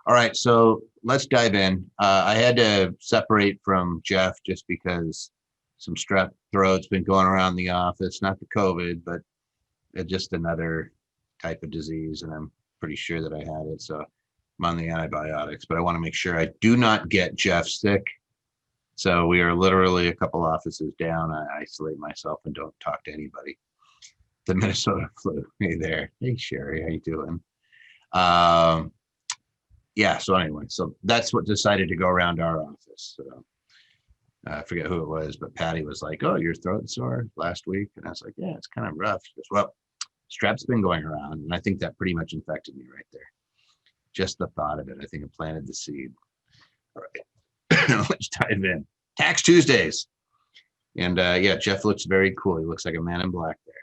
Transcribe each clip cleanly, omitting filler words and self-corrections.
All right, so let's dive in. I had to separate from Jeff just because some strep throat's been going around the office, not the COVID, but just another type of disease. And I'm pretty sure that I had it. So I'm on the antibiotics, but I want to make sure I do not get Jeff sick. So we are literally a couple offices down. I isolate myself and don't talk to anybody. The Minnesota flu. Hey there. Hey, Sherry, how you doing? Um, yeah, so anyway, so that's what decided to go around our office. So I forget who it was, but Patty was like, "Oh, your throat sore last week," and I was like, "Yeah, it's kind of rough." She goes, "Well, strep's been going around," and I think that pretty much infected me right there. Just the thought of it, I think it planted the seed. All right, let's dive in. Tax Tuesdays, and yeah, Jeff looks very cool. He looks like a man in black there.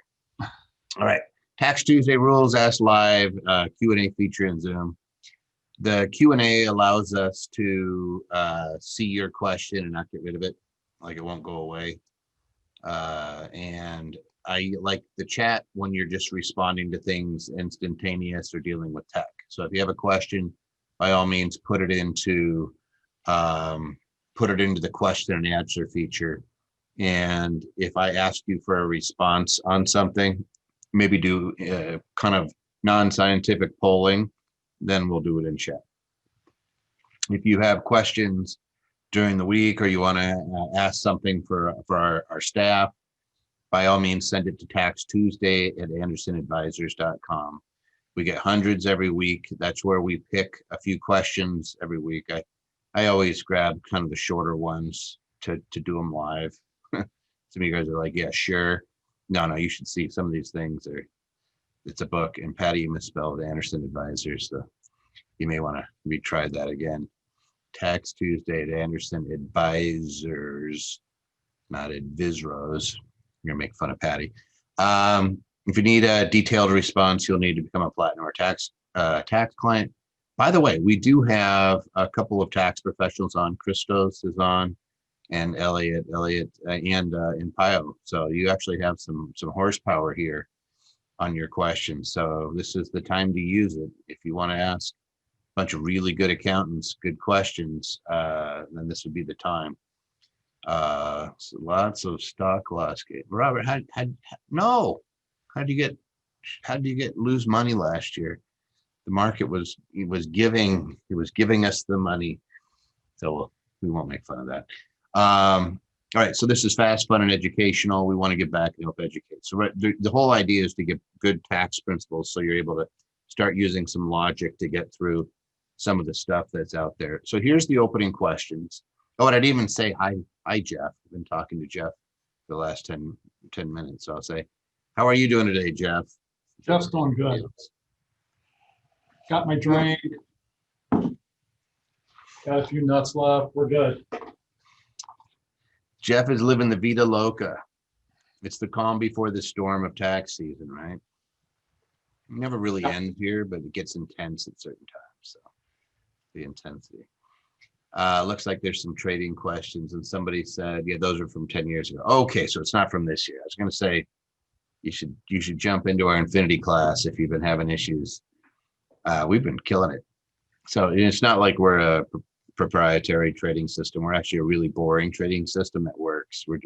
All right, Tax Tuesday rules. Ask live Q&A feature in Zoom. The Q&A allows us to see your question and not get rid of it, like it won't go away. And I like the chat when you're just responding to things instantaneous or dealing with tech. So if you have a question, by all means, put it into the question and answer feature. And if I ask you for a response on something, maybe do kind of non-scientific polling, then we'll do it in chat. If you have questions during the week or you want to ask something for our staff, by all means, send it to taxtuesday@andersonadvisors.com. We get hundreds every week. That's where we pick a few questions every week. I always grab kind of the shorter ones to do them live. Some of you guys are like, yeah, sure. No, you should see some of these things. It's a book, and Patty misspelled Anderson Advisors, so you may want to retry that again. Tax Tuesday at Anderson Advisors, not Advisors. You're gonna make fun of Patty. If you need a detailed response, you'll need to become a Platinum or tax client. By the way, we do have a couple of tax professionals on. Christos is on, and Elliot, and Pio. So you actually have some horsepower here on your questions. So this is the time to use it. If you want to ask a bunch of really good accountants good questions, then this would be the time. So lots of stock loss. Robert, how did you lose money last year? The market was giving us the money. So we won't make fun of that. All right, so this is fast, fun, and educational. We want to get back and help educate. So the whole idea is to get good tax principles so you're able to start using some logic to get through some of the stuff that's out there. So here's the opening questions. Oh, and I'd even say hi, Jeff. I've been talking to Jeff for the last 10 minutes. So I'll say, how are you doing today, Jeff? Jeff's doing good. Got my drink. Got a few nuts left. We're good. Jeff is living the Vida Loca. It's the calm before the storm of tax season, right? It never really ends here, but it gets intense at certain times. So the intensity. Looks like there's some trading questions, and somebody said, yeah, those are from 10 years ago. Okay, so it's not from this year. I was going to say you should jump into our Infinity class if you've been having issues. We've been killing it. So it's not like we're a proprietary trading system. We're actually a really boring trading system that works. We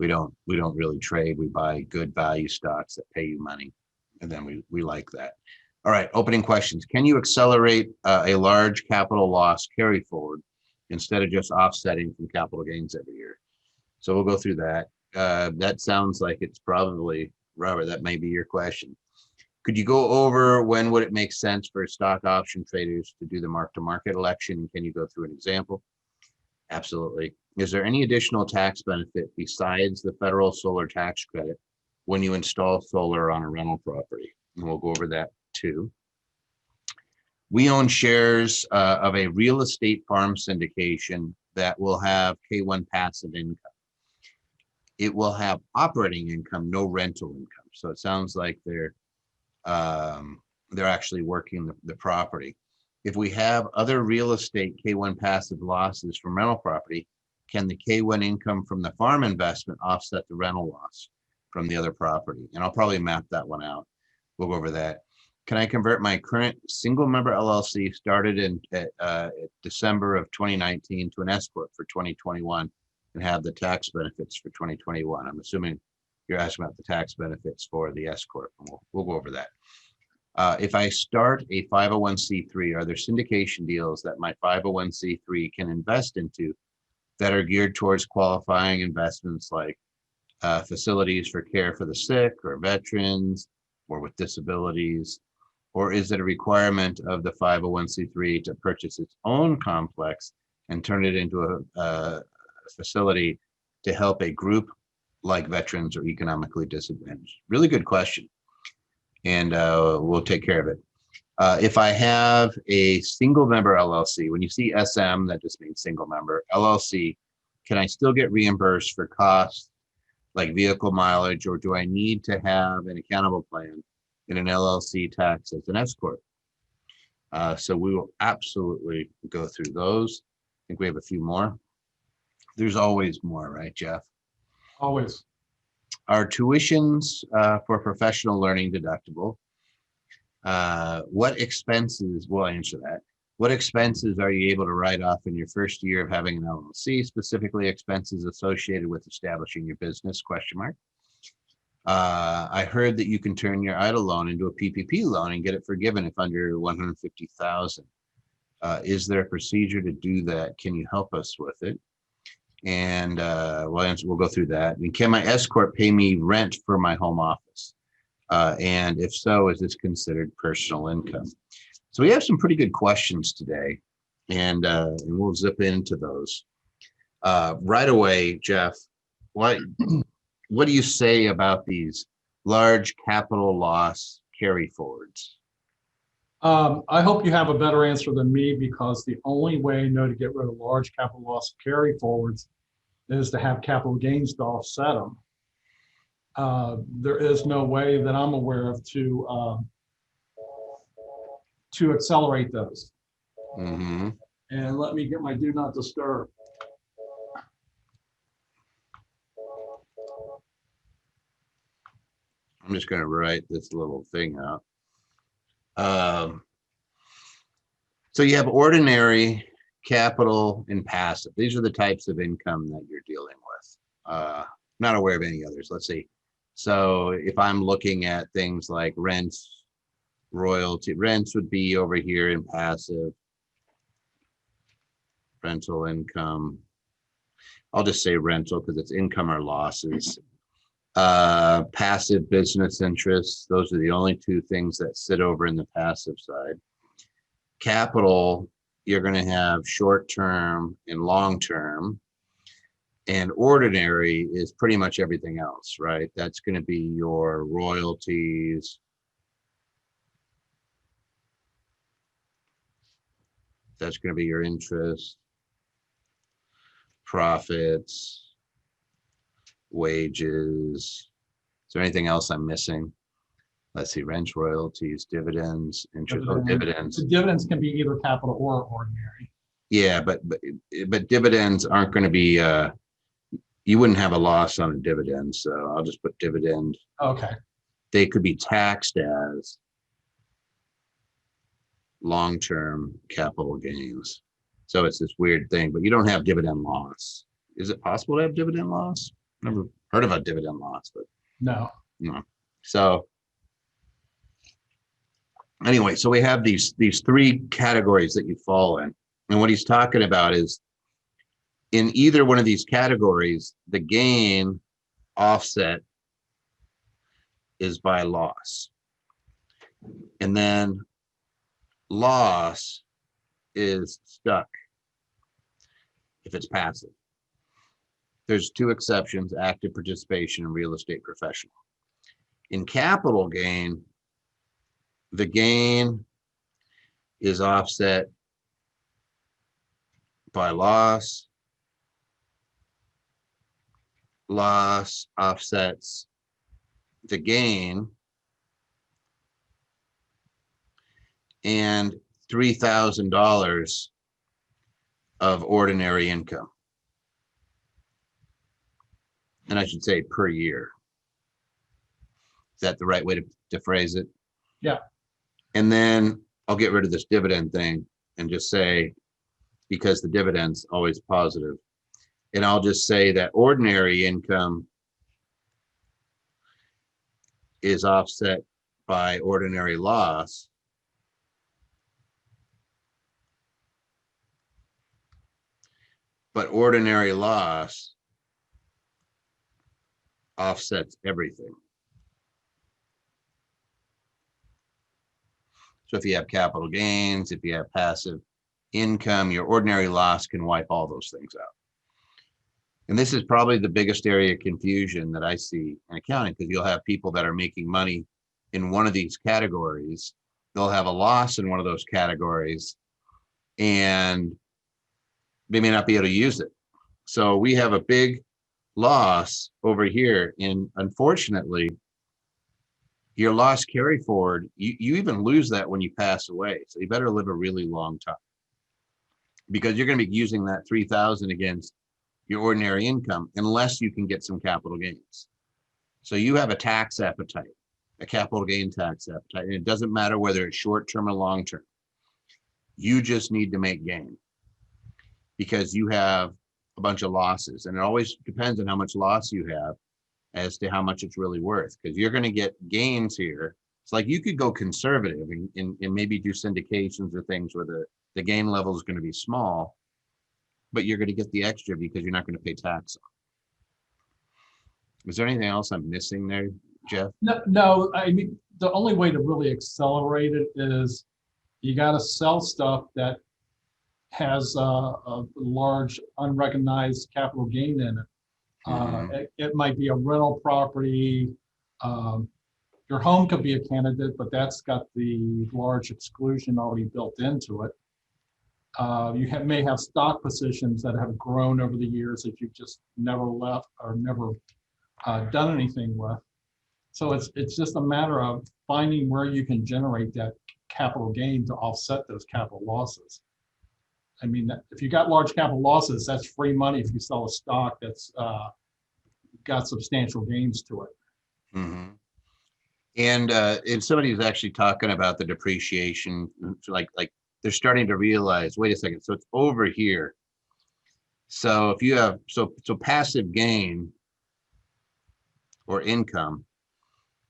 don't really trade. We buy good value stocks that pay you money, and then we like that. All right, opening questions. Can you accelerate a large capital loss carry forward instead of just offsetting from capital gains every year? So we'll go through that. That sounds like it's probably, Robert, that may be your question. Could you go over when would it make sense for stock option traders to do the mark-to-market election? Can you go through an example? Absolutely. Is there any additional tax benefit besides the federal solar tax credit when you install solar on a rental property? And we'll go over that too. We own shares of a real estate farm syndication that will have K1 passive income. It will have operating income, no rental income. So it sounds like they're actually working the property. If we have other real estate K1 passive losses from rental property, can the K1 income from the farm investment offset the rental loss from the other property? And I'll probably map that one out. We'll go over that. Can I convert my current single member LLC started in December of 2019 to an S corp for 2021 and have the tax benefits for 2021? I'm assuming you're asking about the tax benefits for the S corp. And we'll go over that. If I start a 501c3, are there syndication deals that my 501c3 can invest into that are geared towards qualifying investments like facilities for care for the sick or veterans or with disabilities? Or is it a requirement of the 501c3 to purchase its own complex and turn it into a facility to help a group like veterans or economically disadvantaged? Really good question. And we'll take care of it. If I have a single member LLC, when you see SM, that just means single member. LLC, can I still get reimbursed for costs like vehicle mileage, or do I need to have an accountable plan in an LLC tax as an S corp? So we will absolutely go through those. I think we have a few more. There's always more, right, Jeff? Always. Our tuitions for professional learning deductible. What expenses, we'll answer that. What expenses are you able to write off in your first year of having an LLC, specifically expenses associated with establishing your business, question mark. I heard that you can turn your EIDL loan into a PPP loan and get it forgiven if under 150,000. Is there a procedure to do that? Can you help us with it? And we'll go through that. And can my S corp pay me rent for my home office? And if so, is this considered personal income? So we have some pretty good questions today, and we'll zip into those. Right away, Jeff, what do you say about these large capital loss carry forwards? I hope you have a better answer than me, because the only way I know to get rid of large capital loss carry forwards is to have capital gains to offset them. There is no way that I'm aware of to accelerate those. Mm-hmm. And let me get my do not disturb. I'm just going to write this little thing out. So you have ordinary, capital, and passive. These are the types of income that you're dealing with. Not aware of any others. Let's see. So if I'm looking at things like rents, royalty, rents would be over here in passive, rental income. I'll just say rental because it's income or losses. Passive business interests. Those are the only two things that sit over in the passive side. Capital, you're going to have short-term and long-term. And ordinary is pretty much everything else, right? That's going to be your royalties. That's going to be your interest, profits, wages. Is there anything else I'm missing? Let's see, rent, royalties, dividends, interest, dividends. The dividends can be either capital or ordinary. Yeah, but dividends aren't going to be, you wouldn't have a loss on a dividend, so I'll just put dividend. Okay. They could be taxed as long-term capital gains. So it's this weird thing, but you don't have dividend loss. Is it possible to have dividend loss? Never heard about dividend loss, but No. So anyway, so we have these three categories that you fall in. And what he's talking about is in either one of these categories, the gain offset is by loss. And then loss is stuck if it's passive. There's two exceptions: active participation and real estate professional. In capital gain, the gain is offset by loss. Loss offsets the gain, and $3,000 of ordinary income. And I should say per year. Is that the right way to phrase it? Yeah. And then I'll get rid of this dividend thing and just say, because the dividend's always positive. And I'll just say that ordinary income is offset by ordinary loss. But ordinary loss offsets everything. So if you have capital gains, if you have passive income, your ordinary loss can wipe all those things out. And this is probably the biggest area of confusion that I see in accounting, because you'll have people that are making money in one of these categories. They'll have a loss in one of those categories, and they may not be able to use it. So we have a big loss over here. And unfortunately, your loss carry forward, you even lose that when you pass away. So you better live a really long time, because you're going to be using that 3,000 against your ordinary income unless you can get some capital gains. So you have a tax appetite, a capital gain tax appetite, and it doesn't matter whether it's short-term or long-term. You just need to make gain because you have a bunch of losses, and it always depends on how much loss you have as to how much it's really worth, because you're going to get gains here. It's like you could go conservative and maybe do syndications or things where the gain level is going to be small, but you're going to get the extra because you're not going to pay tax on. Is there anything else I'm missing there, Jeff? No, I mean, the only way to really accelerate it is you got to sell stuff that has a large unrecognized capital gain in it. It might be a rental property. Your home could be a candidate, but that's got the large exclusion already built into it. You may have stock positions that have grown over the years that you've just never left or never done anything with. So it's just a matter of finding where you can generate that capital gain to offset those capital losses. I mean, if you got large capital losses, that's free money if you sell a stock that's got substantial gains to it. Mm-hmm. And somebody was actually talking about the depreciation, like they're starting to realize, wait a second, so it's over here. So if you have, so passive gain or income,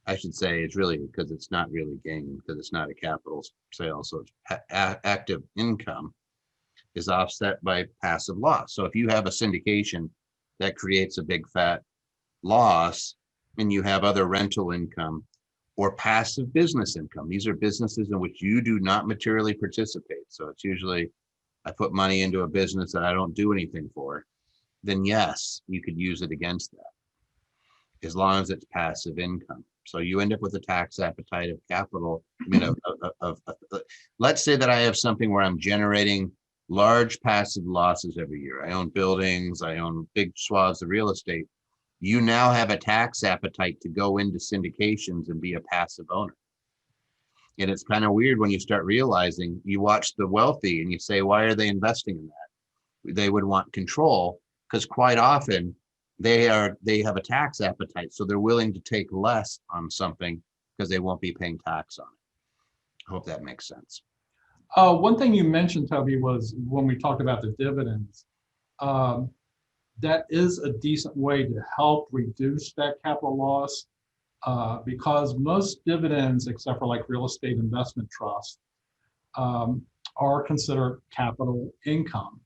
I should say, it's really, because it's not really gain, because it's not a capital sale. So it's active income is offset by passive loss. So if you have a syndication that creates a big fat loss, and you have other rental income or passive business income, these are businesses in which you do not materially participate. So it's usually, I put money into a business that I don't do anything for, then yes, you could use it against that, as long as it's passive income. So you end up with a tax appetite of capital. I mean, let's say that I have something where I'm generating large passive losses every year. I own buildings, I own big swaths of real estate. You now have a tax appetite to go into syndications and be a passive owner. And it's kind of weird when you start realizing, you watch the wealthy and you say, why are they investing in that? They would want control, because quite often they have a tax appetite. So they're willing to take less on something because they won't be paying tax on it. I hope that makes sense. One thing you mentioned, Toby, was when we talked about the dividends, that is a decent way to help reduce that capital loss, because most dividends, except for like real estate investment trusts, are considered capital income.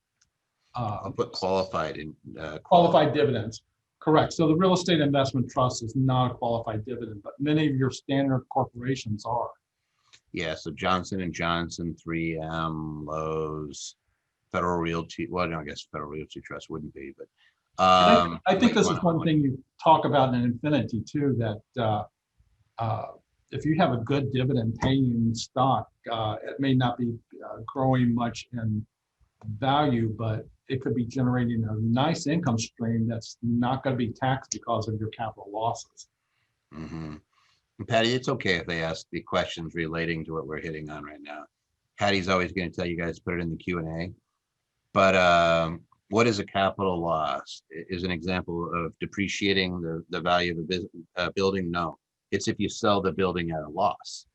I'll put qualified in. Qualified dividends, correct. So the real estate investment trust is not a qualified dividend, but many of your standard corporations are. Yeah, so Johnson & Johnson, 3M, Lowe's, Federal Realty, well, no, I guess Federal Realty Trust wouldn't be, but I think this is one thing you talk about in Infinity too, that if you have a good dividend paying stock, it may not be growing much in value, but it could be generating a nice income stream that's not going to be taxed because of your capital losses. Mm-hmm. Patty, it's okay if they ask the questions relating to what we're hitting on right now. Patty's always going to tell you guys to put it in the Q&A. But what is a capital loss? Is an example of depreciating the value of a building? No, it's if you sell the building at a loss.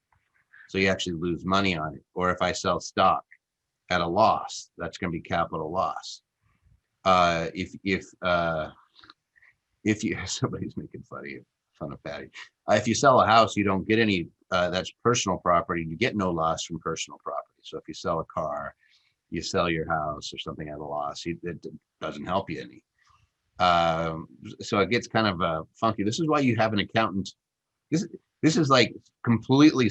So you actually lose money on it. Or if I sell stock at a loss, that's going to be capital loss. If you somebody's making fun of Patty. If you sell a house, you don't get any. That's personal property. You get no loss from personal property. So if you sell a car, you sell your house or something at a loss, it doesn't help you any. So it gets kind of funky. This is why you have an accountant. This is like completely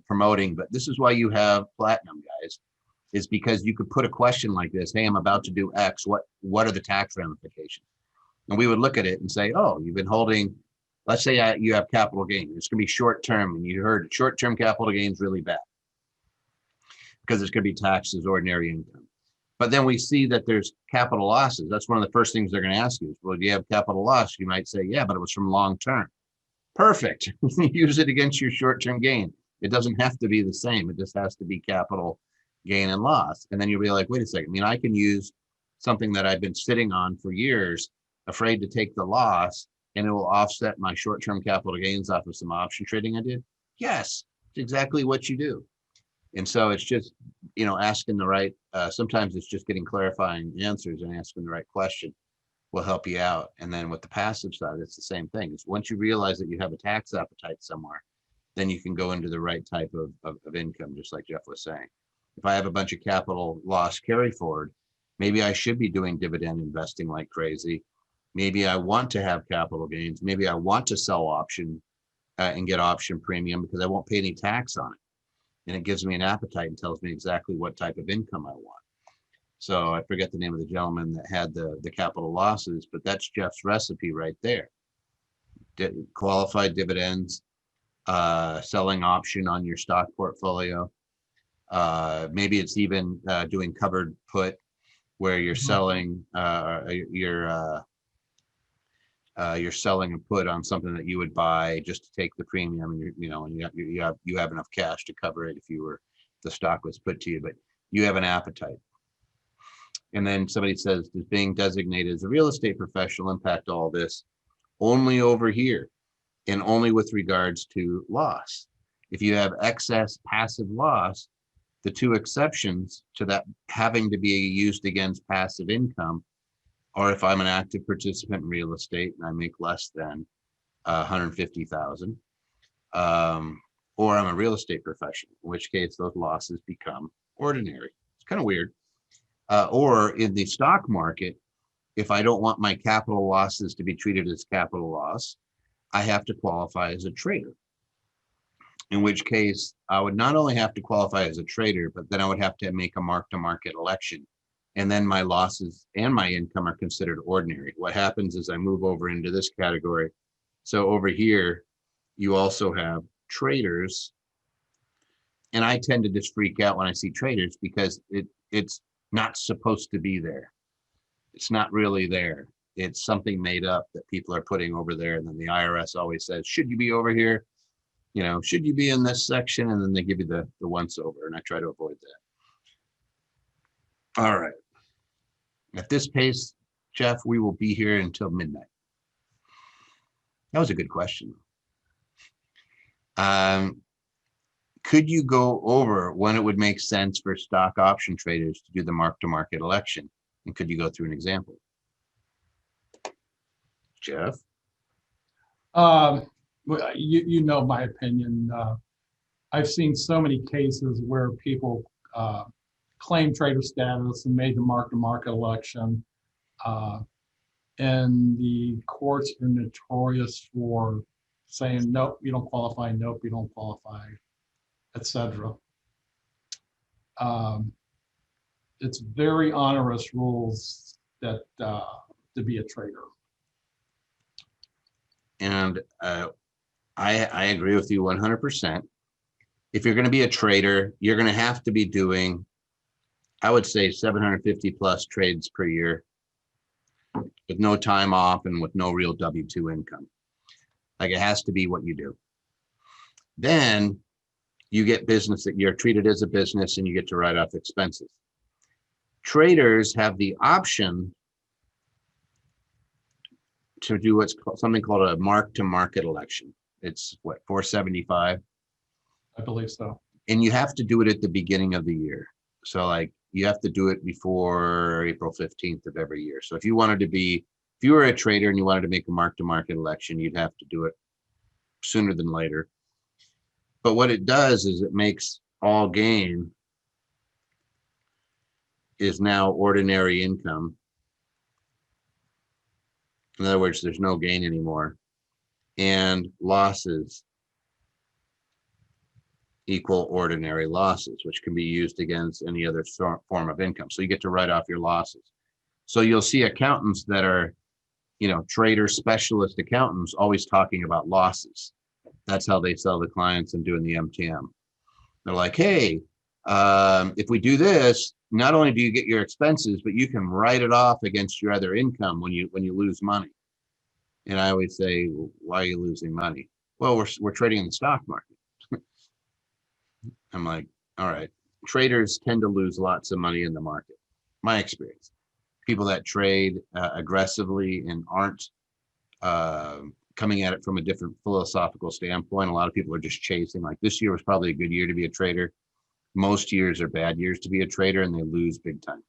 promoting, but this is why you have Platinum, guys, is because you could put a question like this: hey, I'm about to do X. What are the tax ramifications? And we would look at it and say, oh, you've been holding, let's say you have capital gain. It's going to be short term, and you heard short-term capital gains really bad because it's going to be taxed as ordinary income. But then we see that there's capital losses. That's one of the first things they're going to ask you is, well, do you have capital loss? You might say, yeah, but it was from long term. Perfect. Use it against your short-term gain. It doesn't have to be the same. It just has to be capital gain and loss. And then you'll be like, wait a second. I mean, I can use something that I've been sitting on for years, afraid to take the loss, and it will offset my short-term capital gains off of some option trading I did. Yes, it's exactly what you do. And so it's just, asking the right, sometimes it's just getting clarifying answers and asking the right question will help you out. And then with the passive side, it's the same thing. It's once you realize that you have a tax appetite somewhere, then you can go into the right type of income, just like Jeff was saying. If I have a bunch of capital loss carry forward, maybe I should be doing dividend investing like crazy. Maybe I want to have capital gains. Maybe I want to sell option and get option premium because I won't pay any tax on it. And it gives me an appetite and tells me exactly what type of income I want. So I forget the name of the gentleman that had the capital losses, but that's Jeff's recipe right there. Qualified dividends, selling option on your stock portfolio. Maybe it's even doing covered put where you're selling you're selling a put on something that you would buy just to take the premium, and you have enough cash to cover it if the stock was put to you, but you have an appetite. And then somebody says, does being designated as a real estate professional impact all this? Only over here, and only with regards to loss. If you have excess passive loss, the two exceptions to that having to be used against passive income, or if I'm an active participant in real estate and I make less than 150,000, or I'm a real estate professional, in which case those losses become ordinary. It's kind of weird. Or in the stock market, if I don't want my capital losses to be treated as capital loss, I have to qualify as a trader. In which case, I would not only have to qualify as a trader, but then I would have to make a mark-to-market election. And then my losses and my income are considered ordinary. What happens is I move over into this category. So over here, you also have traders. And I tend to just freak out when I see traders because it's not supposed to be there. It's not really there. It's something made up that people are putting over there. And then the IRS always says, should you be over here? Should you be in this section? And then they give you the once over, and I try to avoid that. All right. At this pace, Jeff, we will be here until midnight. That was a good question. Could you go over when it would make sense for stock option traders to do the mark-to-market election? And could you go through an example? Jeff? You know my opinion. I've seen so many cases where people claim trader status and made the mark-to-market election. And the courts are notorious for saying, nope, you don't qualify, nope, you don't qualify, etc. It's very onerous rules that to be a trader. And I agree with you 100%. If you're going to be a trader, you're going to have to be doing, I would say, 750 plus trades per year with no time off and with no real W-2 income. Like, it has to be what you do. Then you get business that you're treated as a business and you get to write off expenses. Traders have the option to do something called a mark-to-market election. It's what, $475? I believe so. And you have to do it at the beginning of the year. So like you have to do it before April 15th of every year. So if you were a trader and you wanted to make a mark-to-market election, you'd have to do it sooner than later. But what it does is it makes all gain is now ordinary income. In other words, there's no gain anymore. And losses equal ordinary losses, which can be used against any other form of income. So you get to write off your losses. So you'll see accountants that are, trader specialist accountants always talking about losses. That's how they sell the clients and doing the MTM. They're like, hey, if we do this, not only do you get your expenses, but you can write it off against your other income when you lose money. And I always say, well, why are you losing money? Well, we're trading in the stock market. I'm like, all right, traders tend to lose lots of money in the market. My experience, people that trade aggressively and aren't coming at it from a different philosophical standpoint. A lot of people are just chasing. Like this year was probably a good year to be a trader. Most years are bad years to be a trader, and they lose big time.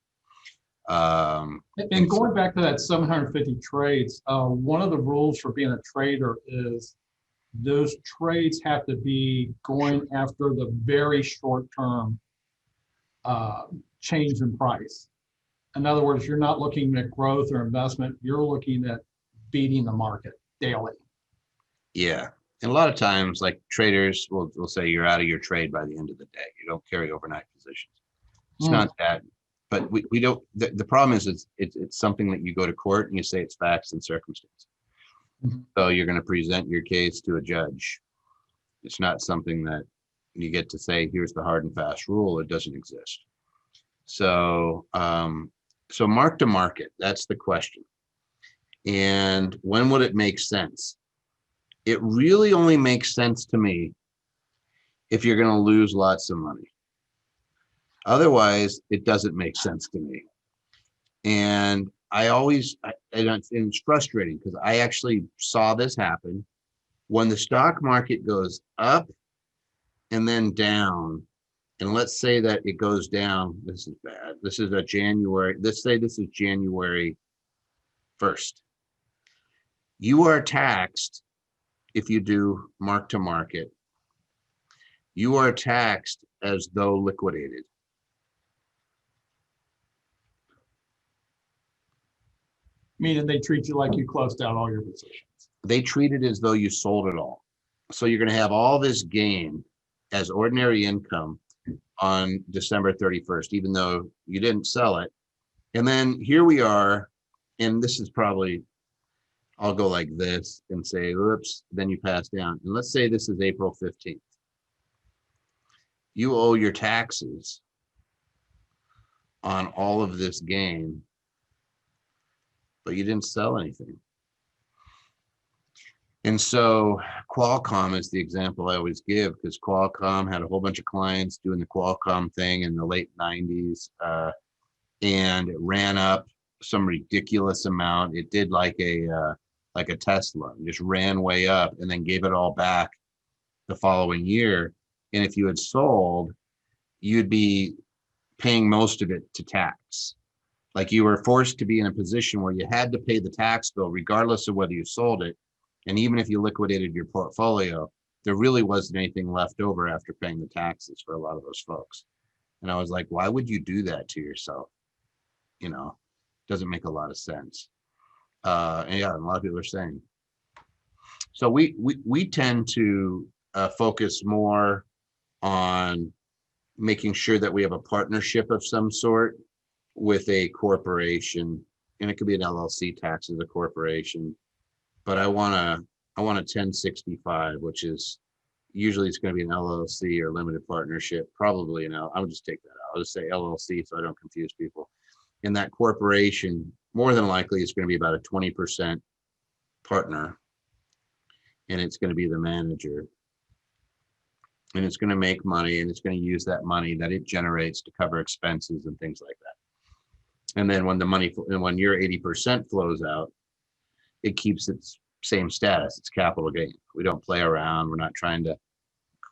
And going back to that 750 trades, one of the rules for being a trader is those trades have to be going after the very short term change in price. In other words, you're not looking at growth or investment, you're looking at beating the market daily. Yeah. And a lot of times, like traders will say you're out of your trade by the end of the day. You don't carry overnight positions. It's not that, but we don't. The problem is it's something that you go to court and you say it's facts and circumstances. So you're going to present your case to a judge. It's not something that you get to say, here's the hard and fast rule. It doesn't exist. So, so mark to market, that's the question. And when would it make sense? It really only makes sense to me if you're going to lose lots of money. Otherwise, it doesn't make sense to me. And and it's frustrating because I actually saw this happen when the stock market goes up and then down. And let's say that it goes down. This is bad. This is let's say this is January 1st. You are taxed if you do mark to market. You are taxed as though liquidated. Meaning they treat you like you closed out all your positions. They treat it as though you sold it all. So you're going to have all this gain as ordinary income on December 31st, even though you didn't sell it. And then here we are, and this is probably, I'll go like this and say, oops, then you pass down. And let's say this is April 15th. You owe your taxes on all of this gain, but you didn't sell anything. And so Qualcomm is the example I always give, because Qualcomm had a whole bunch of clients doing the Qualcomm thing in the late 90s, and it ran up some ridiculous amount. It did like a Tesla, just ran way up and then gave it all back the following year. And if you had sold, you'd be paying most of it to tax. Like you were forced to be in a position where you had to pay the tax bill regardless of whether you sold it. And even if you liquidated your portfolio, there really wasn't anything left over after paying the taxes for a lot of those folks. And I was like, why would you do that to yourself? Doesn't make a lot of sense. And yeah, a lot of people are saying. So we tend to focus more on making sure that we have a partnership of some sort with a corporation, and it could be an LLC tax as a corporation. But I want a 1065, which is usually it's going to be an LLC or limited partnership, probably I would just take that out. I'll just say LLC so I don't confuse people. In that corporation, more than likely, it's going to be about a 20% partner, and it's going to be the manager. And it's going to make money, and it's going to use that money that it generates to cover expenses and things like that. And then when when your 80% flows out, it keeps its same status. It's capital gain. We don't play around. We're not trying to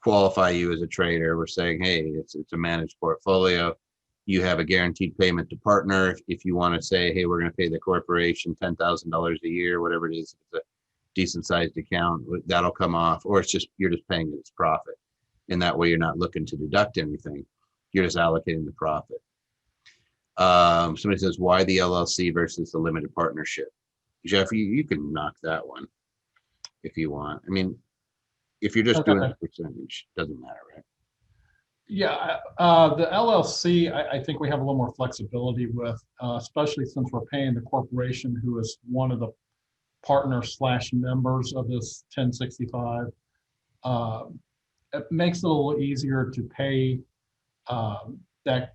qualify you as a trader. We're saying, hey, it's a managed portfolio. You have a guaranteed payment to partner. If you want to say, hey, we're going to pay the corporation $10,000 a year, whatever it is, if it's a decent sized account, that'll come off, or it's just, you're just paying it as profit. And that way you're not looking to deduct anything. You're just allocating the profit. Somebody says, why the LLC versus the limited partnership? Jeff, you can knock that one if you want. I mean, if you're just doing a percentage, doesn't matter, right? Yeah, the LLC, I think we have a little more flexibility with, especially since we're paying the corporation who is one of the partners / members of this 1065. It makes it a little easier to pay that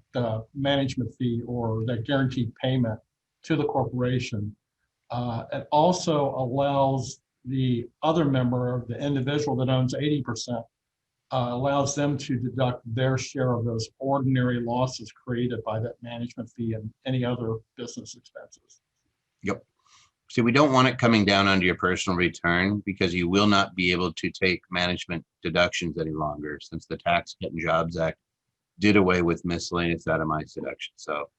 management fee or that guaranteed payment to the corporation. It also allows the other member, the individual that owns 80%, allows them to deduct their share of those ordinary losses created by that management fee and any other business expenses. Yep. See, we don't want it coming down onto your personal return because you will not be able to take management deductions any longer since the Tax Cut and Jobs Act did away with miscellaneous itemized deduction. So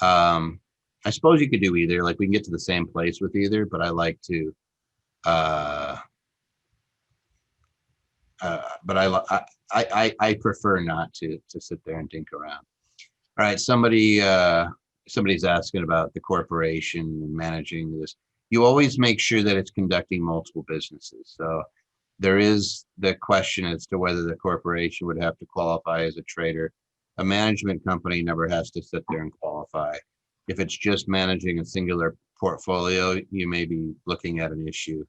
I suppose you could do either. Like we can get to the same place with either, but I like to but I prefer not to sit there and dink around. All right, somebody's asking about the corporation and managing this. You always make sure that it's conducting multiple businesses. So there is the question as to whether the corporation would have to qualify as a trader. A management company never has to sit there and qualify. If it's just managing a singular portfolio, you may be looking at an issue.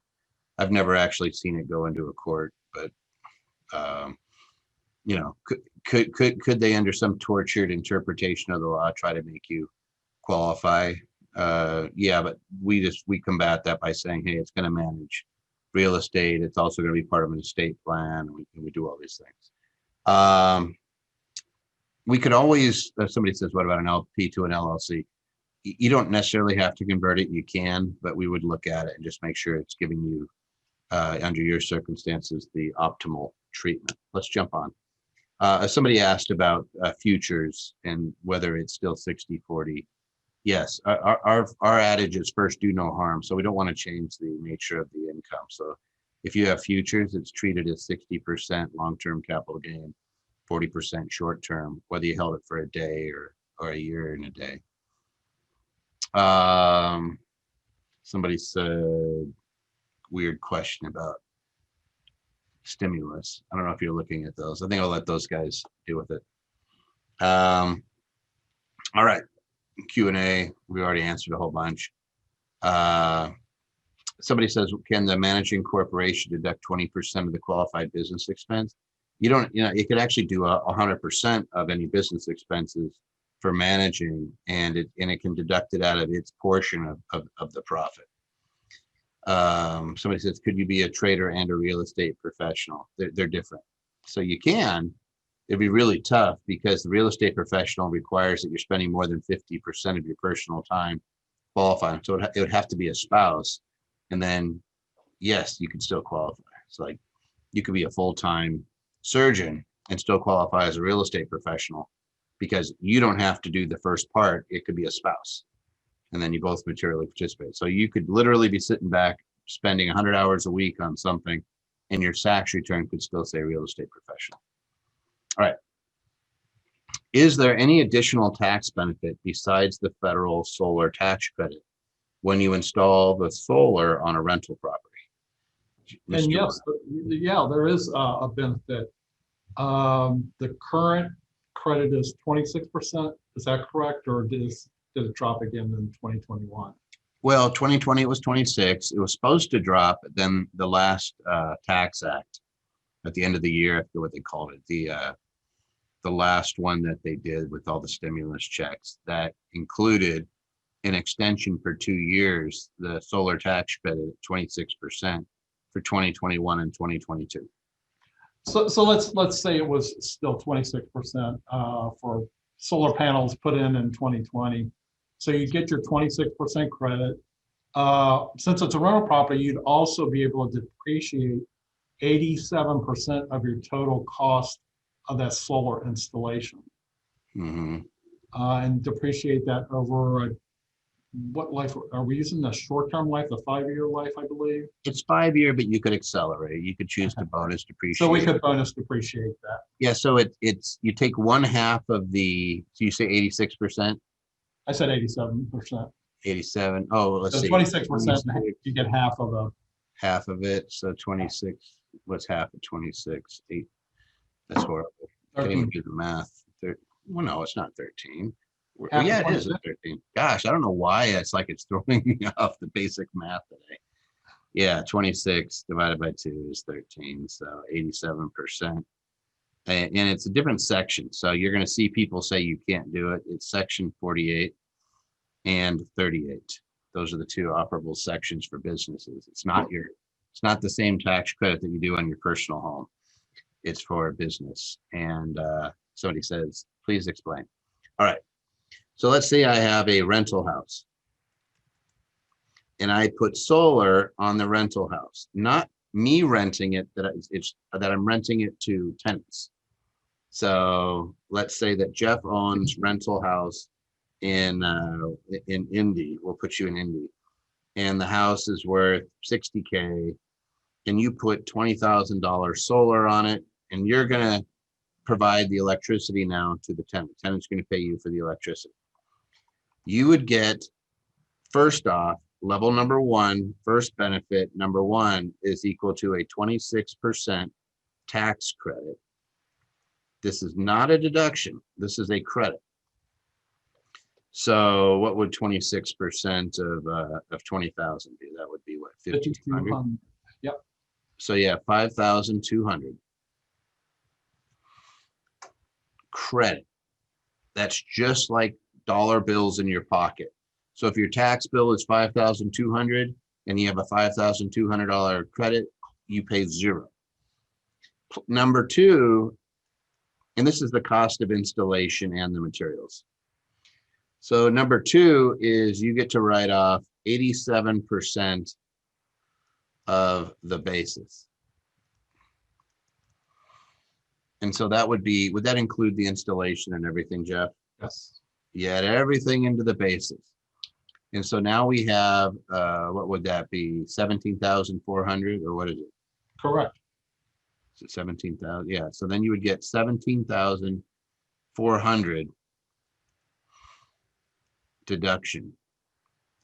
I've never actually seen it go into a court, but you know, could they, under some tortured interpretation of the law, try to make you qualify? Yeah, but we combat that by saying, hey, it's going to manage real estate. It's also going to be part of an estate plan. And we do all these things. We could always, somebody says, what about an LP to an LLC? You don't necessarily have to convert it. You can, but we would look at it and just make sure it's giving you, under your circumstances, the optimal treatment. Let's jump on. Somebody asked about futures and whether it's still 60-40. Yes, our adage is first do no harm. So we don't want to change the nature of the income. So if you have futures, it's treated as 60% long-term capital gain, 40% short-term, whether you held it for a day or a year and a day. Somebody said, weird question about stimulus. I don't know if you're looking at those. I think I'll let those guys deal with it. All right, Q&A. We already answered a whole bunch. Somebody says, can the managing corporation deduct 20% of the qualified business expense? You don't, it could actually do 100% of any business expenses for managing, and it can deduct it out of its portion of the profit. Somebody says, could you be a trader and a real estate professional? They're different. So you can. It'd be really tough because the real estate professional requires that you're spending more than 50% of your personal time qualifying. So it would have to be a spouse. And then, yes, you could still qualify. It's like you could be a full-time surgeon and still qualify as a real estate professional because you don't have to do the first part. It could be a spouse. And then you both materially participate. So you could literally be sitting back, spending 100 hours a week on something, and your tax return could still say real estate professional. All right. Is there any additional tax benefit besides the federal solar tax credit when you install the solar on a rental property? And yes, yeah, there is a benefit. The current credit is 26%. Is that correct, or did it drop again in 2021? Well, 2020 it was 26. It was supposed to drop, but then the last tax act at the end of the year, I forget what they called it, the last one that they did with all the stimulus checks, that included an extension for 2 years, the solar tax credit at 26% for 2021 and 2022. So let's say it was still 26% for solar panels put in 2020. So you get your 26% credit. Since it's a rental property, you'd also be able to depreciate 87% of your total cost of that solar installation. Hmm. And depreciate that over what life, are we using the short-term life, the 5-year life, I believe? It's 5 year, but you could accelerate. You could choose to bonus So we depreciate. could bonus depreciate that. Yeah, so it's, you take 1/2 of the, so you say 86%, I said 87%. 87. Oh, let's So see. 26%, 26, you get half of the, half of it, so 26, what's half of 26? 8. That's horrible. Can't even 13, do the math. Well, no, it's not 13. Oh, half of yeah, it is 26. 13. Gosh, I don't know why it's like it's throwing me off the basic math today. Yeah, 26 divided by 2 is 13, so 87%. And it's a different section. So you're going to see people say you can't do it. It's section 48 and 38. Those are the two operable sections for businesses. It's not the same tax credit that you do on your personal home. It's for a business. And somebody says, please explain. All right. So let's say I have a rental house and I put solar on the rental house, not me renting it, it's that I'm renting it to tenants. So let's say that Jeff owns rental house in Indy. We'll put you in Indy, and the house is worth $60K, and you put $20,000 solar on it, and you're gonna provide the electricity now to the tenant. The tenant's gonna pay you for the electricity. You would get, first off, level number one, first benefit number one is equal to a 26% tax credit. This is not a deduction. This is a credit. So what would 26% of 20,000 be? That would be what, 5,200? 5,200. Yep. So yeah, 5,200 credit. That's just like dollar bills in your pocket. So if your tax bill is 5,200 and you have a $5,200 credit, you pay zero. Number two, and this is the cost of installation and the materials. So number two is you get to write off 87% of the basis. And so that would that include the installation and everything, Jeff? Yes. You add everything into the basis. And so now we have, what would that be? 17,400 or what is it? Correct. Is it 17,000? Yeah. So then you would get 17,400 deduction.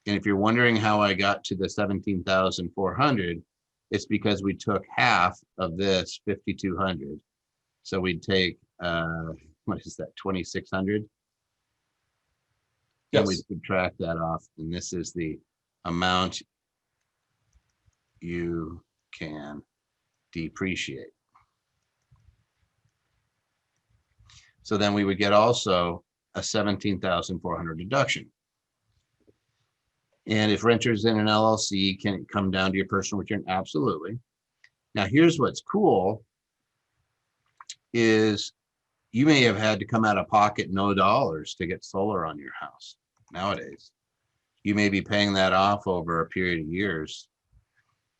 And if you're wondering how I got to the 17,400, it's because we took half of this 5,200. So we'd take, what is that, 2,600? Yes. And we subtract that off. And this is the amount you can depreciate. So then we would get also a 17,400 deduction. And if renters in an LLC, can it come down to your personal return? Absolutely. Now, here's what's cool is you may have had to come out of pocket no dollars to get solar on your house nowadays. You may be paying that off over a period of years.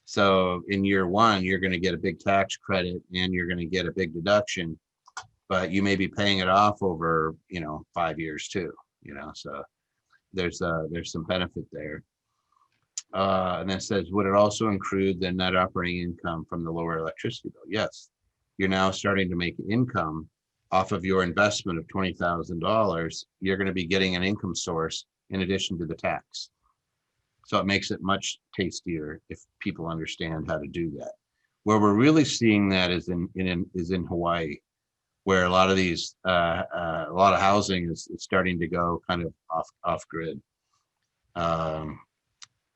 So in year one, you're going to get a big tax credit and you're going to get a big deduction, but you may be paying it off over, 5 years too, so there's some benefit there. And then it says, would it also include the net operating income from the lower electricity bill? Yes. You're now starting to make income off of your investment of $20,000. You're going to be getting an income source in addition to the tax. So it makes it much tastier if people understand how to do that. Where we're really seeing that is in Hawaii, where a lot of these, a lot of housing is starting to go kind of off grid.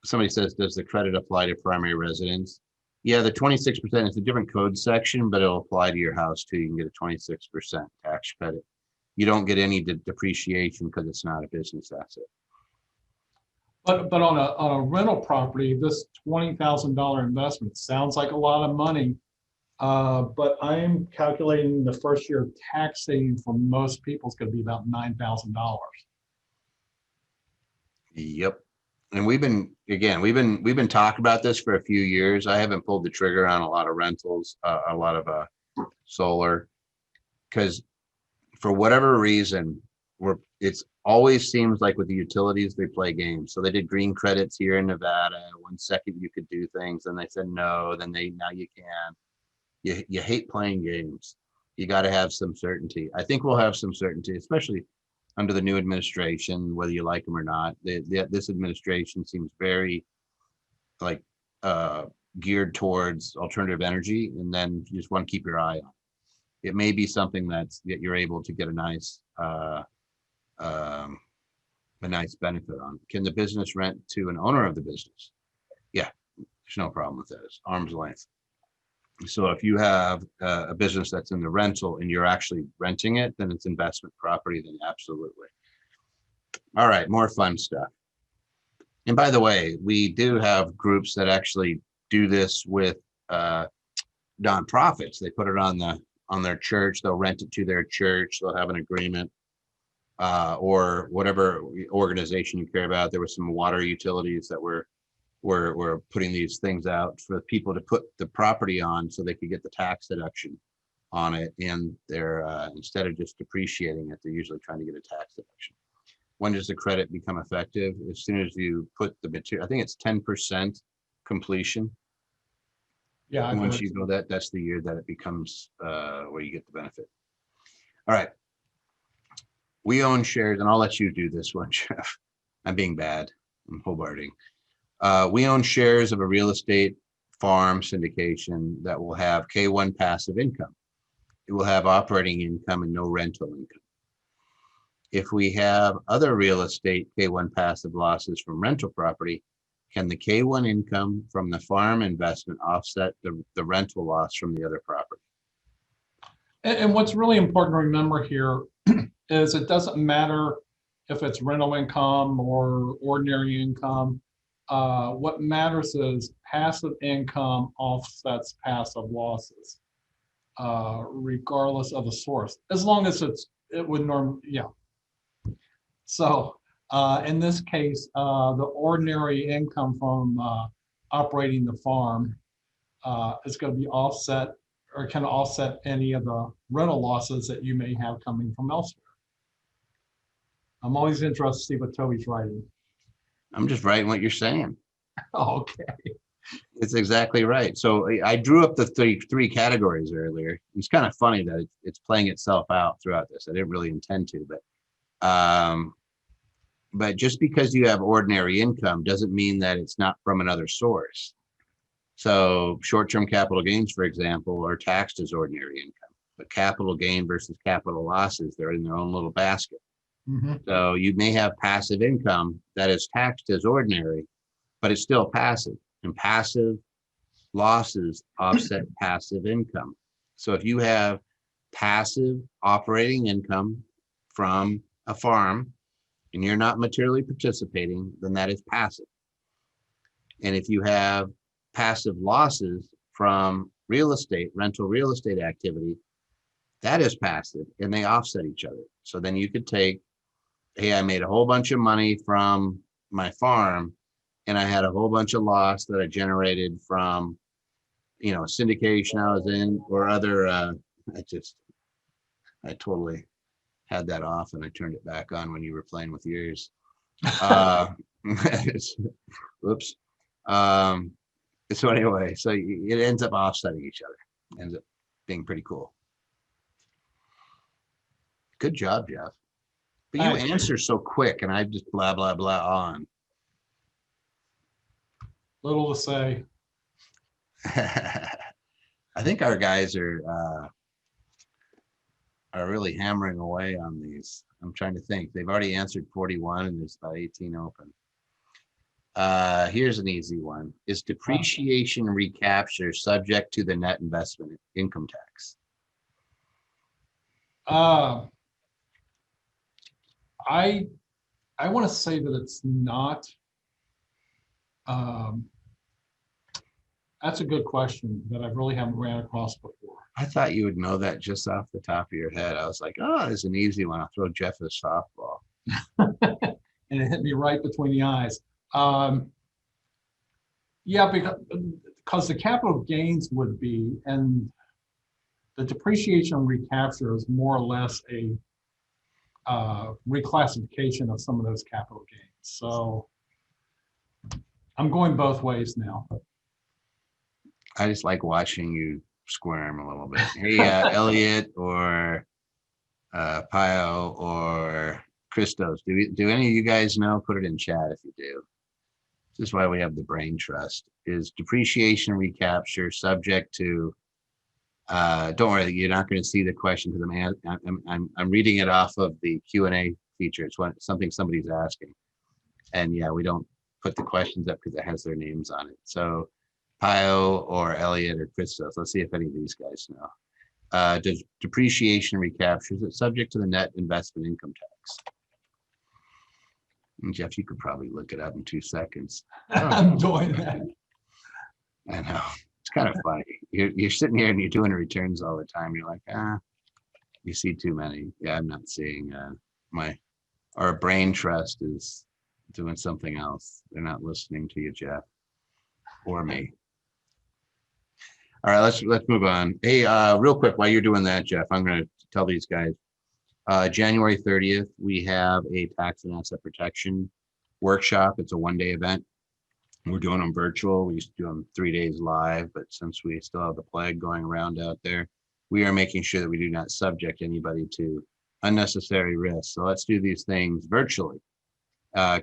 Somebody says, does the credit apply to primary residence? Yeah, the 26% is a different code section, but it'll apply to your house too. You can get a 26% tax credit. You don't get any depreciation because it's not a business asset. But on a rental property, this $20,000 investment sounds like a lot of money. But I am calculating the first year tax saving for most people is going to be about $9,000. Yep. And we've been talking about this for a few years. I haven't pulled the trigger on a lot of rentals, a lot of solar, because for whatever reason, it's always seems like with the utilities, they play games. So they did green credits here in Nevada. 1 second you could do things, and they said no, then now you can. You hate playing games. You got to have some certainty. I think we'll have some certainty, especially under the new administration, whether you like them or not. This administration seems very like uh, geared towards alternative energy, and then you just want to keep your eye on. It may be something that you're able to get um, a nice benefit on. Can the business rent to an owner of the business? Yeah, there's no problem with that. It's arm's length. So if you have a business that's in the rental and you're actually renting it, then it's investment property, then absolutely. All right, more fun stuff. And by the way, we do have groups that actually do this with nonprofits. They put it on their church. They'll rent it to their church. They'll have an agreement, or whatever organization you care about. There were some water utilities that were putting these things out for people to put the property on so they could get the tax deduction on it. And they're instead of just depreciating it, they're usually trying to get a tax deduction. When does the credit become effective? As soon as you put the material, I think it's 10% completion. Yeah. And once you go that's the year that it becomes where you get the benefit. All right. We own shares, and I'll let you do this one, Jeff. I'm being bad. I'm Hobarting. We own shares of a real estate farm syndication that will have K1 passive income. It will have operating income and no rental income. If we have other real estate K1 passive losses from rental property, can the K1 income from the farm investment offset the rental loss from the other property? And what's really important to remember here is it doesn't matter if it's rental income or ordinary income. What matters is passive income offsets passive losses, regardless of the source, as long as it would normally, yeah. So in this case, the ordinary income from operating the farm is going to be offset, or can offset any of the rental losses that you may have coming from elsewhere. I'm always interested to see what Toby's writing. I'm just writing what you're saying. Okay. It's exactly right. So I drew up the three categories earlier. It's kind of funny that it's playing itself out throughout this. I didn't really intend to, but just because you have ordinary income doesn't mean that it's not from another source. So short-term capital gains, for example, are taxed as ordinary income, but capital gain versus capital losses, they're in their own little basket. Mm-hmm. So you may have passive income that is taxed as ordinary, but it's still passive, and passive losses offset passive income. So if you have passive operating income from a farm and you're not materially participating, then that is passive. And if you have passive losses from real estate, rental real estate activity, that is passive, and they offset each other. So then you could take, hey, I made a whole bunch of money from my farm, and I had a whole bunch of loss that I generated from, syndication I was in, or other, I totally had that off and I turned it back on when you were playing with yours. Whoops. So anyway, so it ends up offsetting each other. Ends up being pretty cool. Good job, Jeff. But you answer so quick, and I just blah, blah, blah on. Little to say. I think our guys are really hammering away on these. I'm trying to think. They've already answered 41, and there's about 18 open. Here's an easy one. Is depreciation recapture subject to the net investment income tax? I want to say that it's not. That's a good question that I really haven't ran across before. I thought you would know that just off the top of your head. I was like, oh, it's an easy one. I'll throw Jeff a softball. And it hit me right between the eyes. Yeah, because the capital gains would be, and the depreciation recapture is more or less a reclassification of some of those capital gains. So I'm going both ways now. I just like watching you squirm a little bit. Hey, Elliot or Pio or Christos, do any of you guys know? Put it in chat if you do. This is why we have the brain trust. Is depreciation recapture subject to? Don't worry, you're not going to see the question because I'm reading it off of the Q&A feature. It's something somebody's asking, and yeah, we don't put the questions up because it has their names on it. So Pio or Elliot or Christos, let's see if any of these guys know. Does depreciation recapture, is it subject to the net investment income tax? And Jeff, you could probably look it up in 2 seconds. I'm doing that. I know. It's kind of funny. You're sitting here and you're doing returns all the time. You're like, you see too many. Yeah, I'm not seeing our brain trust is doing something else. They're not listening to you, Jeff, or me. All right, let's move on. Hey, real quick, while you're doing that, Jeff, I'm going to tell these guys. January 30th, we have a tax and asset protection workshop. It's a one-day event. We're doing them virtual. We used to do them 3 days live, but since we still have the plague going around out there, we are making sure that we do not subject anybody to unnecessary risks. So let's do these things virtually.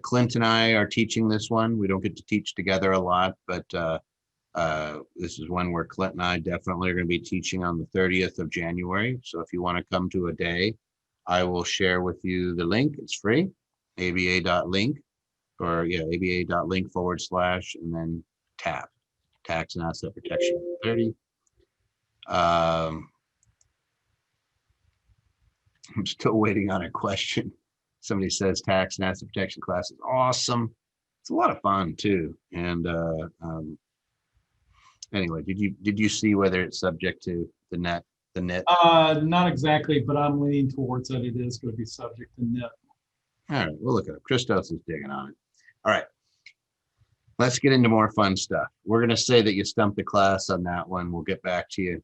Clint and I are teaching this one. We don't get to teach together a lot, but this is one where Clint and I definitely are going to be teaching on the 30th of January. So if you want to come to a day, I will share with you the link. It's free, aba.link, or yeah, aba.link / and then TAP, Tax and Asset Protection 30. I'm still waiting on a question. Somebody says tax and asset protection class is awesome. It's a lot of fun too. And anyway, did you see whether it's subject to the net? Not exactly, but I'm leaning towards that it is going to be subject to net. All right, we'll look it up. Christos is digging on it. All right, let's get into more fun stuff. We're going to say that you stumped the class on that one. We'll get back to you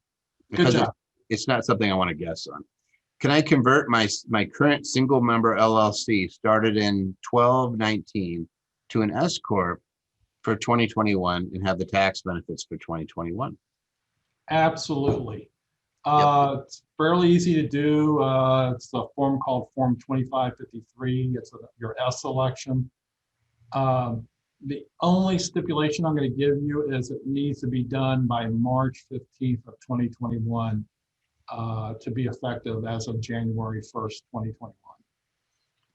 because Good job. it's not something I want to guess on. Can I convert my current single member LLC started in 12/19 to an S corp for 2021 and have the tax benefits for 2021? Absolutely. Yep. It's fairly easy to do. It's a form called Form 2553. It's your S election. The only stipulation I'm going to give you is it needs to be done by March 15th of 2021 to be effective as of January 1st, 2021.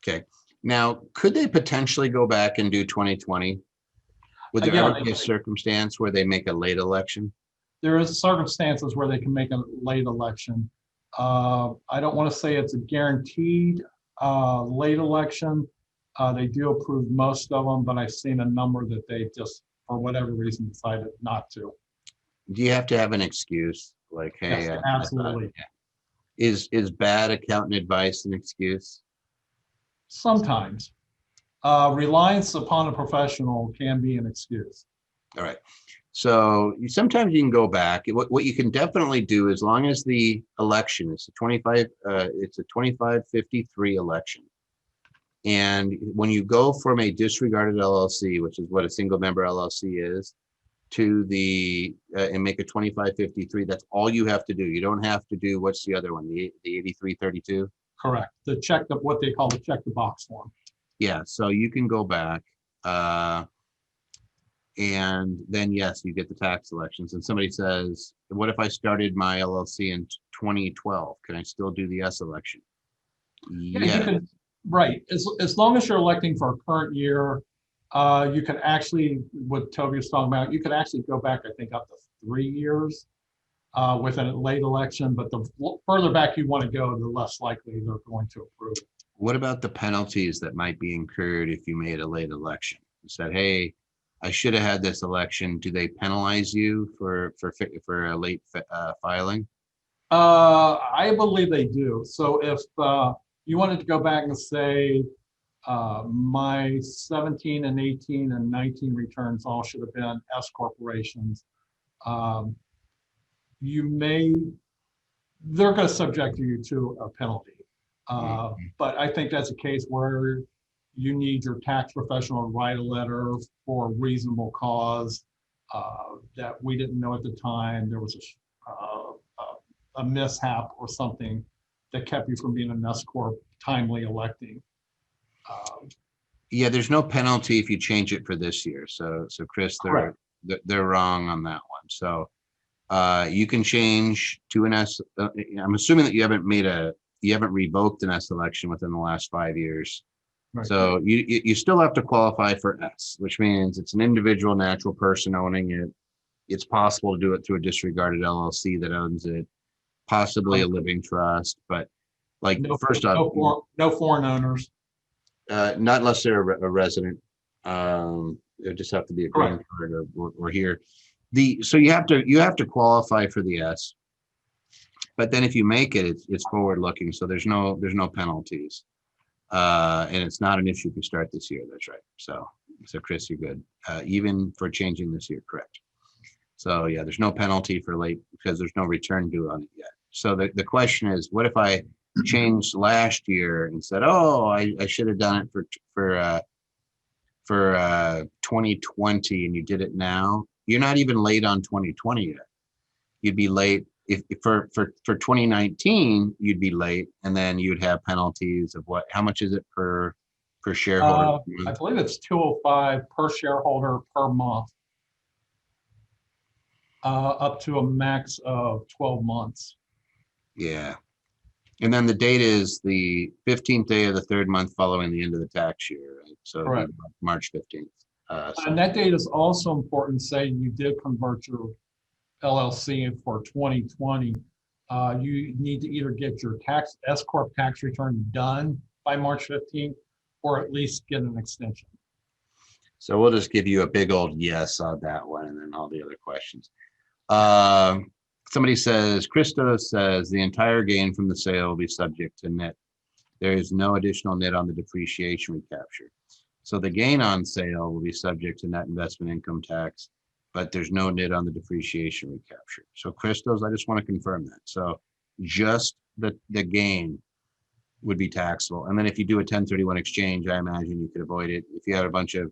Okay. Now, could they potentially go back and do 2020? Would there ever be a circumstance where they make a late election? There is circumstances where they can make a late election. I don't want to say it's a guaranteed late election. They do approve most of them, but I've seen a number that they just, for whatever reason, decided not to. Do you have to have an excuse? Like, hey, yes, absolutely. Is bad accountant advice an excuse? Sometimes. Reliance upon a professional can be an excuse. All right. So sometimes you can go back. What you can definitely do, as long as the election is it's a 2553 election. And when you go from a disregarded LLC, which is what a single member LLC is, to the and make a 2553, that's all you have to do. You don't have to do, what's the other one, the 8332? Correct. What they call the check the box form. Yeah, so you can go back and then yes, you get the tax elections. And somebody says, what if I started my LLC in 2012? Can I still do the S election? Yeah. You can, right. As long as you're electing for a current year, you can actually, what Toby was talking about, you could actually go back, I think, up to 3 years with a late election. But the further back you want to go, the less likely they're going to approve. What about the penalties that might be incurred if you made a late election? You said, hey, I should have had this election. Do they penalize you for a late filing? I believe they do. So if you wanted to go back and say, My 17 and 18 and 19 returns all should have been S corporations. Um, you may, they're going to subject you to a penalty. But I think that's a case where you need your tax professional to write a letter for reasonable cause that we didn't know at the time. There was a mishap or something that kept you from being an S corp timely electing. Yeah, there's no penalty if you change it for this year. So Chris, Correct. they're wrong on that one. So you can change to an S. I'm assuming that you haven't revoked an S election within the last 5 years. Right. So you still have to qualify for S, which means it's an individual natural person owning it. It's possible to do it through a disregarded LLC that owns it, possibly a living trust, but like first off, no foreign owners. not unless they're a resident. They just have to be a green Correct. card or here. So you have to qualify for the S, but then if you make it, it's forward looking. So there's no penalties, and it's not an issue if you start this year. That's right. So Chris, you're good. Even for changing this year, correct. So yeah, there's no penalty for late because there's no return due on it yet. So the question is, what if I changed last year and said, oh, I should have done it for 2020 and you did it now? You're not even late on 2020 yet. You'd be late if for 2019, you'd be late, and then you'd have penalties of what? How much is it per shareholder? I believe it's 205 per shareholder per month, up to a max of 12 months. Yeah. And then the date is the 15th day of the third month following the end of the tax year, right? So Correct. March 15th. And that date is also important, say you did convert your LLC for 2020. You need to either get your S corp tax return done by March 15th, or at least get an extension. So we'll just give you a big old yes on that one, and then all the other questions. Somebody says, Christo says the entire gain from the sale will be subject to net. There is no additional net on the depreciation recapture. So the gain on sale will be subject to net investment income tax, but there's no net on the depreciation recapture. So Christos, I just want to confirm that. So just the gain would be taxable. And then if you do a 1031 exchange, I imagine you could avoid it. If you had a bunch of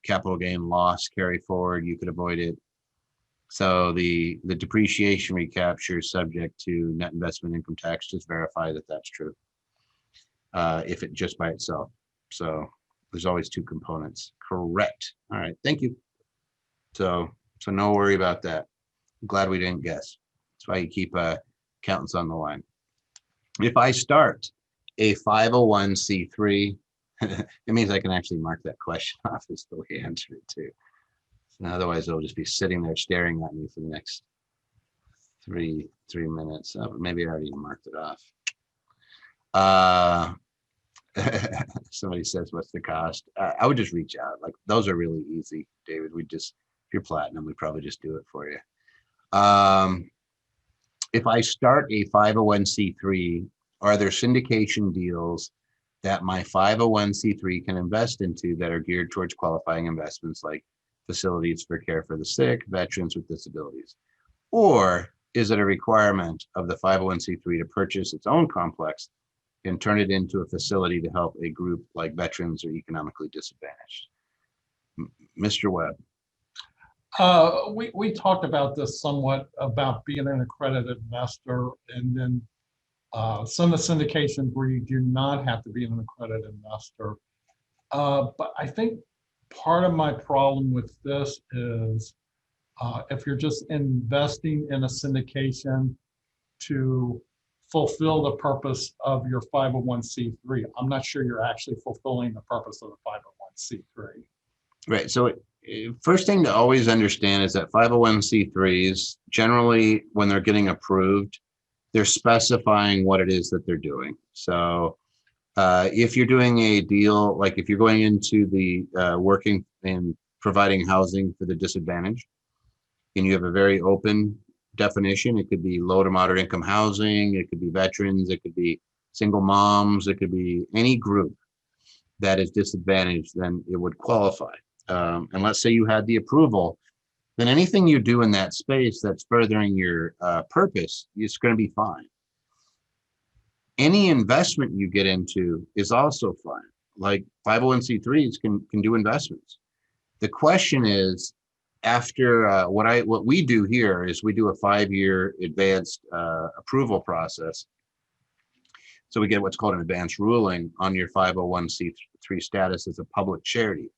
capital gain loss carry forward, you could avoid it. So the depreciation recapture is subject to net investment income tax. Just verify that that's true. If it just by itself. So there's always two components. Correct. All right. Thank you. So no worry about that. I'm glad we didn't guess. That's why you keep accountants on the line. If I start a 501c3, it means I can actually mark that question off as the way I answered it too. Otherwise, it'll just be sitting there staring at me for the next three minutes. Maybe I already marked it off. Somebody says, what's the cost? I would just reach out. Like, those are really easy, David. If you're platinum, we'd probably just do it for you. If I start a 501c3, are there syndication deals that my 501c3 can invest into that are geared towards qualifying investments like facilities for care for the sick, veterans with disabilities? Or is it a requirement of the 501c3 to purchase its own complex and turn it into a facility to help a group like veterans or economically disadvantaged? Mr. Webb. We talked about this somewhat, about being an accredited investor, and then some of the syndications where you do not have to be an accredited investor. But I think part of my problem with this is if you're just investing in a syndication to fulfill the purpose of your 501c3, I'm not sure you're actually fulfilling the purpose of the 501c3. Right. So first thing to always understand is that 501c3s, generally when they're getting approved, they're specifying what it is that they're doing. So if you're doing a deal, like if you're going into the working and providing housing for the disadvantaged, and you have a very open definition, it could be low to moderate income housing, it could be veterans, it could be single moms, it could be any group that is disadvantaged, then it would qualify. And let's say you had the approval, then anything you do in that space that's furthering your purpose is going to be fine. Any investment you get into is also fine. Like 501c3s can do investments. The question is, after what we do here is we do a 5-year advanced approval process. So we get what's called an advanced ruling on your 501c3 status as a public charity,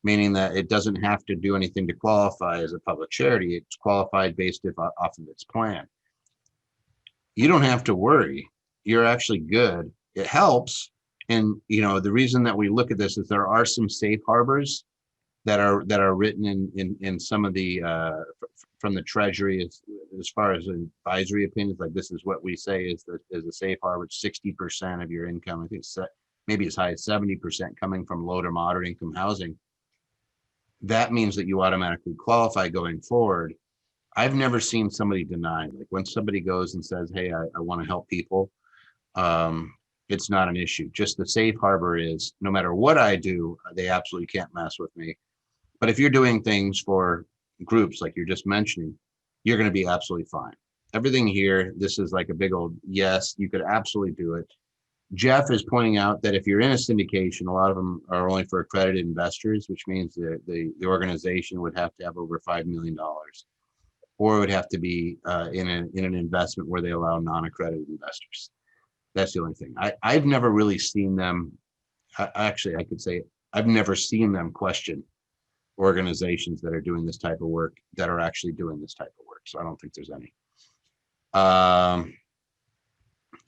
meaning that it doesn't have to do anything to qualify as a public charity. It's qualified based off of its plan. You don't have to worry. You're actually good. It helps. And the reason that we look at this is there are some safe harbors that are written in some of the from the Treasury as far as advisory opinions. Like, this is what we say is a safe harbor. 60% of your income, I think maybe as high as 70% coming from low to moderate income housing. That means that you automatically qualify going forward. I've never seen somebody deny. Like, when somebody goes and says, hey, I want to help people, it's not an issue. Just the safe harbor is, no matter what I do, they absolutely can't mess with me. But if you're doing things for groups like you're just mentioning, you're going to be absolutely fine. Everything here, this is like a big old yes, you could absolutely do it. Jeff is pointing out that if you're in a syndication, a lot of them are only for accredited investors, which means the organization would have to have over $5 million, or it would have to be in an investment where they allow non-accredited investors. That's the only thing. I've never really seen them. Actually, I could say I've never seen them question organizations that are doing this type of work, that are actually doing this type of work. So I don't think there's any.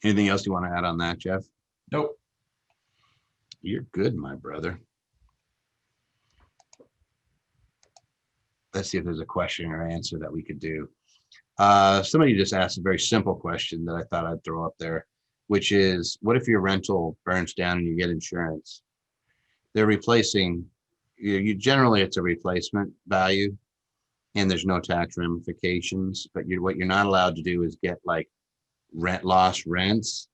Anything else you want to add on that, Jeff? Nope. You're good, my brother. Let's see if there's a question or answer that we could do. Somebody just asked a very simple question that I thought I'd throw up there, which is, what if your rental burns down and you get insurance? They're replacing, generally it's a replacement value and there's no tax ramifications, but what you're not allowed to do is get like lost rents,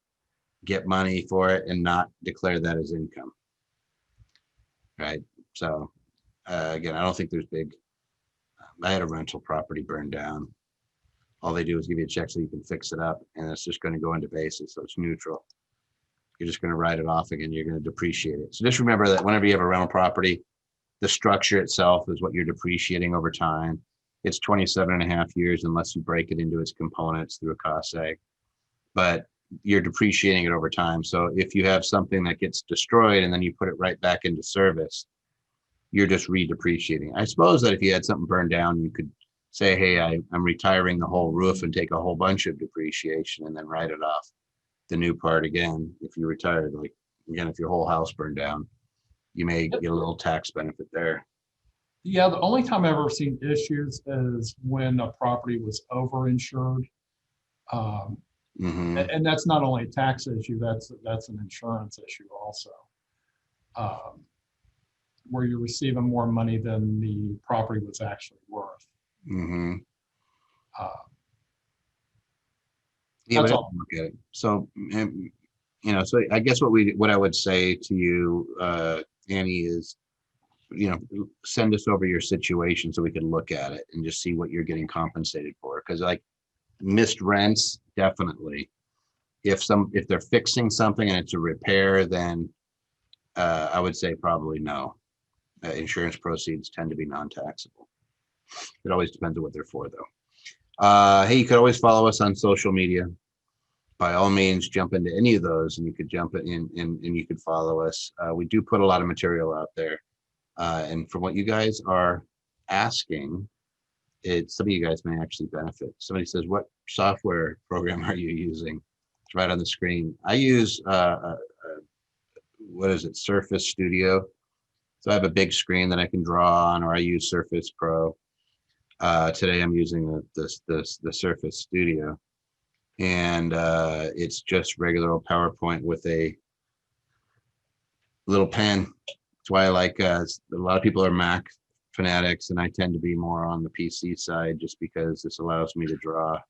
get money for it, and not declare that as income. Right. So again, I don't think there's big. I had a rental property burned down. All they do is give you a check so you can fix it up, and it's just going to go into basis, so it's neutral. You're just going to write it off again. You're going to depreciate it. So just remember that whenever you have a rental property, the structure itself is what you're depreciating over time. It's 27.5 years unless you break it into its components through a cost seg, but you're depreciating it over time. So if you have something that gets destroyed and then you put it right back into service, you're just redepreciating. I suppose that if you had something burned down, you could say, hey, I'm retiring the whole roof and take a whole bunch of depreciation and then write it off the new part again. If you retired, like, again, if your whole house burned down, you may get a little tax benefit there. Yeah, the only time I've ever seen issues is when a property was overinsured. And that's not only a tax issue, that's an insurance issue also. Where you're receiving more money than the property was actually worth. Yeah, that's but all. look at it. So, so I guess what I would say to you, Annie, is, send us over your situation so we can look at it and just see what you're getting compensated for. Because like missed rents, definitely. If they're fixing something and it's a repair, then I would say probably no. Insurance proceeds tend to be non-taxable. It always depends on what they're for, though. Hey, you could always follow us on social media. By all means, jump into any of those, and you could jump in and you could follow us. We do put a lot of material out there, and from what you guys are asking, some of you guys may actually benefit. Somebody says, "What software program are you using?" It's right on the screen. I use what is it, Surface Studio. So I have a big screen that I can draw on, or I use Surface Pro. Today I'm using the Surface Studio, and it's just regular old PowerPoint with a little pen. That's why I like, a lot of people are Mac fanatics, and I tend to be more on the PC side just because this allows me to draw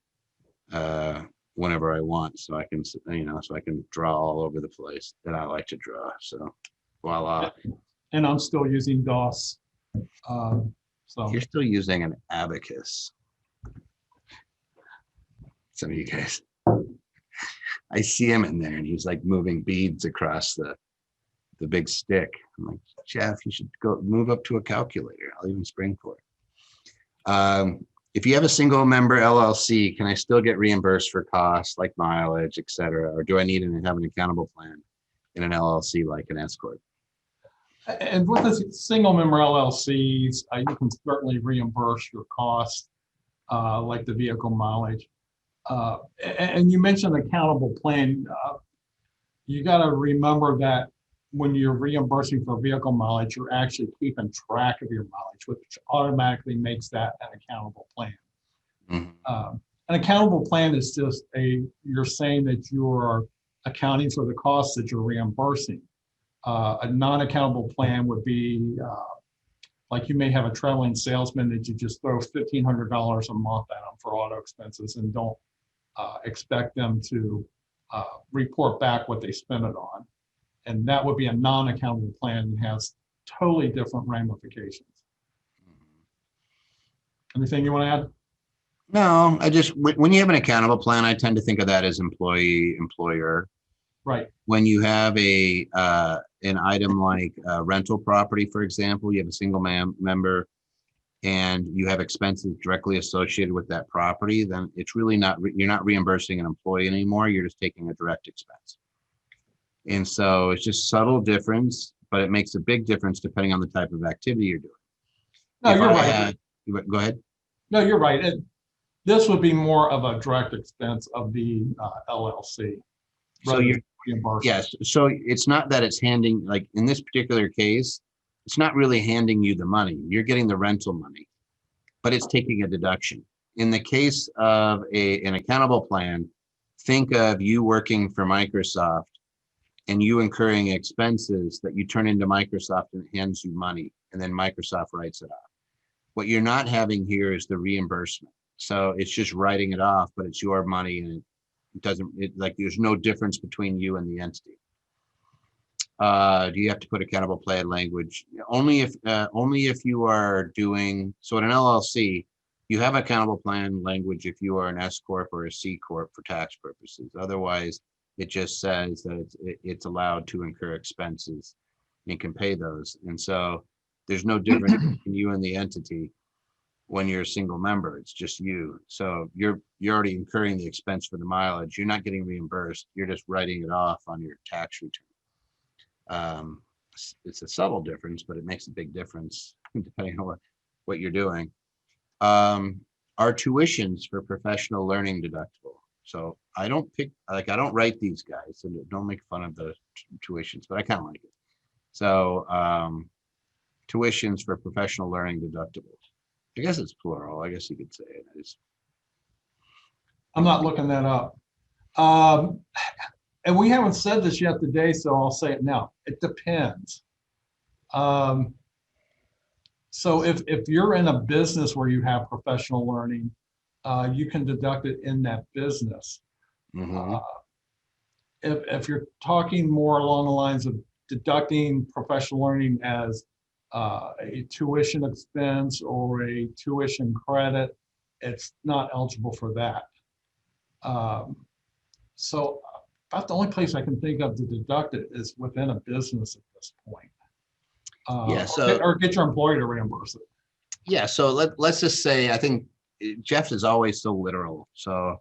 whenever I want, so I can, so I can draw all over the place that I like to draw. So voila. And I'm still using DOS. So You're still using an abacus. Some of you guys, I see him in there and he's like moving beads across the big stick. I'm like, Jeff, you should go move up to a calculator. I'll even spring for it. If you have a single member LLC, can I still get reimbursed for costs like mileage, et cetera? Or do I need to have an accountable plan in an LLC like an S Corp? and with the single member LLCs, you can certainly reimburse your costs, like the vehicle mileage. And you mentioned accountable plan. You got to remember that when you're reimbursing for vehicle mileage, you're actually keeping track of your mileage, which automatically makes that an accountable plan. Mm-hmm. An accountable plan is just you're saying that you are accounting for the costs that you're reimbursing. A non-accountable plan would be like you may have a traveling salesman that you just throw $1,500 a month at them for auto expenses and don't expect them to report back what they spent it on. And that would be a non-accountable plan and has totally different ramifications. Anything you want to add? No, when you have an accountable plan, I tend to think of that as employee, employer. Right. When you have an item like rental property, for example, you have a single member and you have expenses directly associated with that property, then it's really not, you're not reimbursing an employee anymore. You're just taking a direct expense. And so it's just subtle difference, but it makes a big difference depending on the type of activity you're doing. No, you're right. Go ahead. No, you're right. This would be more of a direct expense of the LLC. So you're, reimbursed. yes. So it's not that it's handing, like in this particular case, it's not really handing you the money. You're getting the rental money, but it's taking a deduction. In the case of an accountable plan, think of you working for Microsoft and you incurring expenses that you turn into Microsoft and it hands you money, and then Microsoft writes it off. What you're not having here is the reimbursement. So it's just writing it off, but it's your money and there's no difference between you and the entity. Do you have to put accountable plan language? Only if you are doing, so in an LLC, you have accountable plan language if you are an S Corp or a C Corp for tax purposes. Otherwise, it just says that it's allowed to incur expenses and can pay those. And so there's no difference between you and the entity when you're a single member. It's just you. So you're already incurring the expense for the mileage. You're not getting reimbursed. You're just writing it off on your tax return. It's a subtle difference, but it makes a big difference depending on what you're doing. Are tuitions for professional learning deductible? So I don't write these guys, so don't make fun of the tuitions, but I kind of like it. So tuitions for professional learning deductible. I guess it's plural. I guess you could say it is. I'm not looking that up. And we haven't said this yet today, so I'll say it now. It depends. So if you're in a business where you have professional learning, you can deduct it in that business. Mm-hmm. If you're talking more along the lines of deducting professional learning as a tuition expense or a tuition credit, it's not eligible for that. So about the only place I can think of to deduct it is within a business at this point. Yeah, so or get your employer to reimburse it. Yeah, so let's just say, I think Jeff is always so literal. So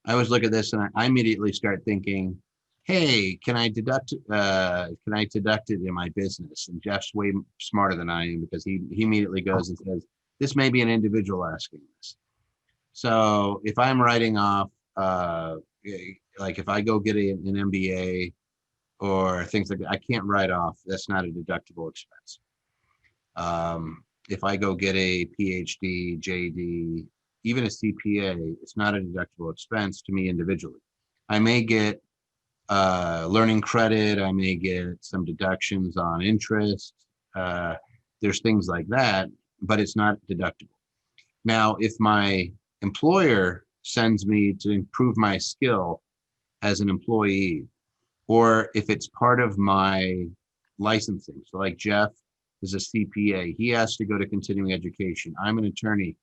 I always look at this and I immediately start thinking, hey, can I deduct it in my business? And Jeff's way smarter than I am because he immediately goes and says, this may be an individual asking this. So if I'm writing off, like if I go get an MBA or things like that, I can't write off. That's not a deductible expense. If I go get a PhD, JD, even a CPA, it's not a deductible expense to me individually. I may get learning credit. I may get some deductions on interest. There's things like that, but it's not deductible. Now, if my employer sends me to improve my skill as an employee, or if it's part of my licensing. So like Jeff is a CPA, he has to go to continuing education. I'm an attorney,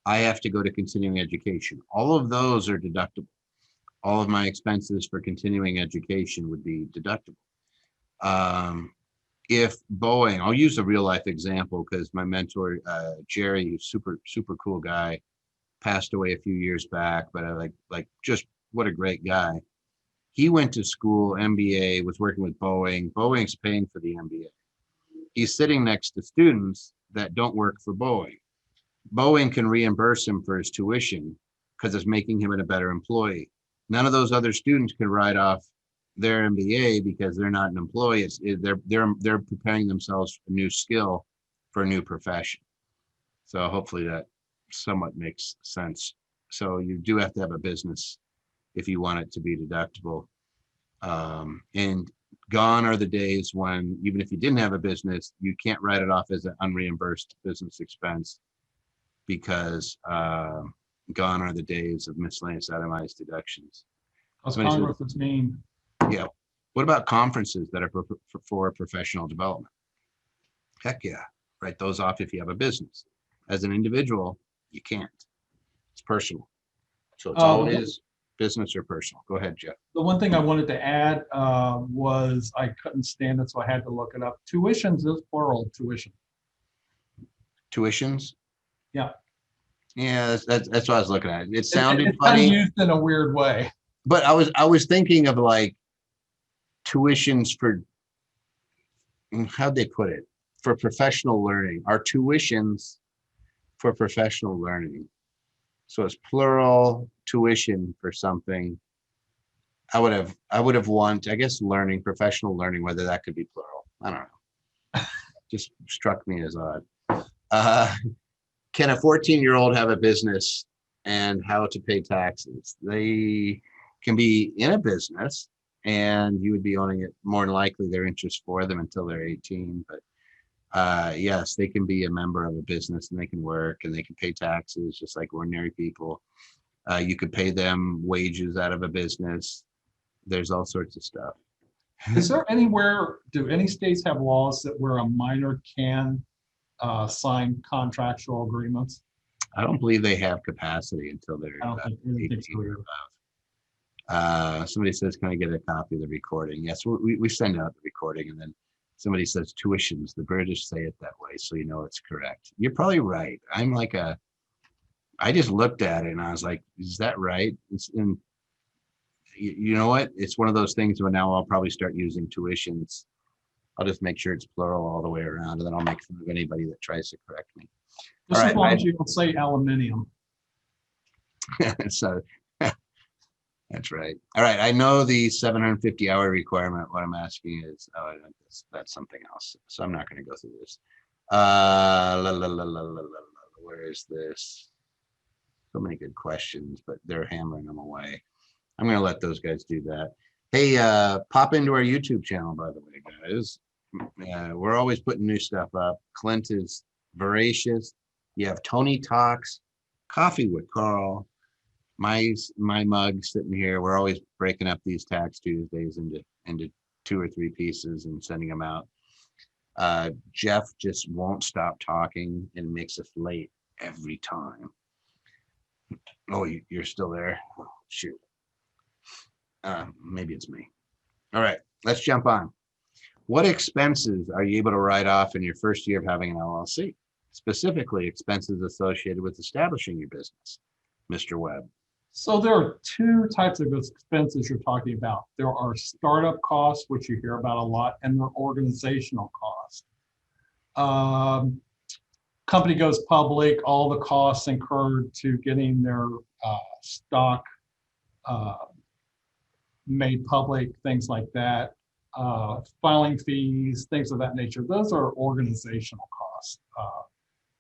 I have to go to continuing education. All of those are deductible. All of my expenses for continuing education would be deductible. If Boeing, I'll use a real life example because my mentor, Jerry, who's super cool guy, passed away a few years back, but I like just what a great guy. He went to school, MBA, was working with Boeing. Boeing's paying for the MBA. He's sitting next to students that don't work for Boeing. Boeing can reimburse him for his tuition because it's making him a better employee. None of those other students can write off their MBA because they're not an employee. They're preparing themselves for a new skill for a new profession. So hopefully that somewhat makes sense. So you do have to have a business if you want it to be deductible. And gone are the days when, even if you didn't have a business, you can't write it off as an unreimbursed business expense, because gone are the days of miscellaneous itemized deductions. Because Somebody said- Congress is mean. Yeah. What about conferences that are for professional development? Heck yeah, write those off if you have a business. As an individual, you can't. It's personal. So it's always business or personal. Go ahead, Jeff. The one thing I wanted to add was I couldn't stand it, so I had to look it up. Tuitions is plural, tuition. Tuitions? Yeah. Yeah, that's what I was looking at. It sounded It's kind of funny, used in a weird way. but I was thinking of like tuitions for, how'd they put it? For professional learning. Our tuitions for professional learning. So it's plural tuition for something. I would have want, I guess, learning, professional learning, whether that could be plural. I don't know. Just struck me as odd. Can a 14-year-old have a business and how to pay taxes? They can be in a business and you would be owning it, more than likely their interest for them until they're 18. But yes, they can be a member of a business and they can work and they can pay taxes just like ordinary people. You could pay them wages out of a business. There's all sorts of stuff. Is there anywhere, do any states have laws that where a minor can sign contractual agreements? I don't believe they have capacity until they're I don't think anything's 18 or clear. above. Somebody says, can I get a copy of the recording? Yes, we send out the recording, and then somebody says tuitions. The British say it that way, so you know it's correct. You're probably right. I just looked at it and I was like, is that right? You know what? It's one of those things where now I'll probably start using tuitions. I'll just make sure it's plural all the way around, and then I'll make fun of anybody that tries to correct me. Just All as right, long as you don't say aluminium. So that's right. All right. I know the 750-hour requirement. What I'm asking is, that's something else. So I'm not going to go through this. Where is this? So many good questions, but they're hammering them away. I'm going to let those guys do that. Hey, pop into our YouTube channel, by the way, guys. We're always putting new stuff up. Clint is voracious. You have Tony Talks, Coffee with Carl, my mug sitting here. We're always breaking up these Tax Tuesdays into 2 or 3 pieces and sending them out. Jeff just won't stop talking and makes us late every time. Oh, you're still there? Oh, shoot. Maybe it's me. All right, let's jump on. What expenses are you able to write off in your first year of having an LLC? Specifically, expenses associated with establishing your business, Mr. Webb. So there are 2 types of expenses you're talking about. There are startup costs, which you hear about a lot, and there are organizational costs. Company goes public, all the costs incurred to getting their stock made public, things like that, filing fees, things of that nature. Those are organizational costs,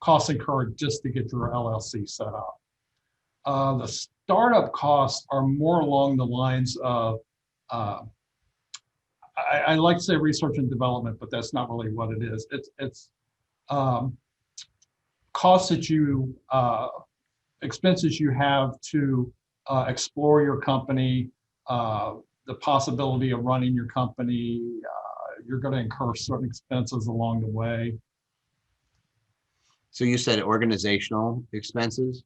costs incurred just to get your LLC set up. The startup costs are more along the lines of, I like to say research and development, but that's not really what it is. It's costs that you, expenses you have to explore your company, the possibility of running your company. You're going to incur certain expenses along the way. So you said organizational expenses,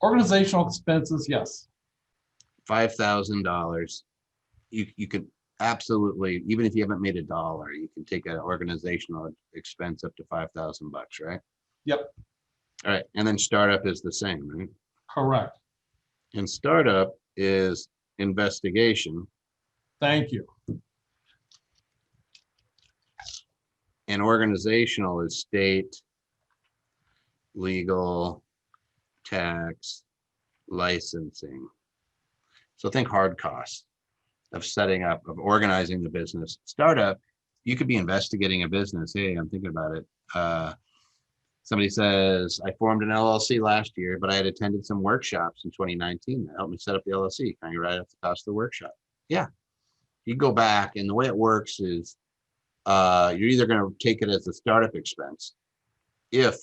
Organizational expenses, yes. $5,000. You could absolutely, even if you haven't made a dollar, you can take an organizational expense up to $5,000, right? Yep, All right. And then startup is the same, right? correct. And startup is investigation, Thank you. and organizational is state, legal, tax, licensing. So think hard costs of setting up, of organizing the business. Startup, you could be investigating a business. Hey, I'm thinking about it. Somebody says, I formed an LLC last year, but I had attended some workshops in 2019 that helped me set up the LLC. Can you write off the cost of the workshop? Yeah. You go back, and the way it works is you're either going to take it as a startup expense if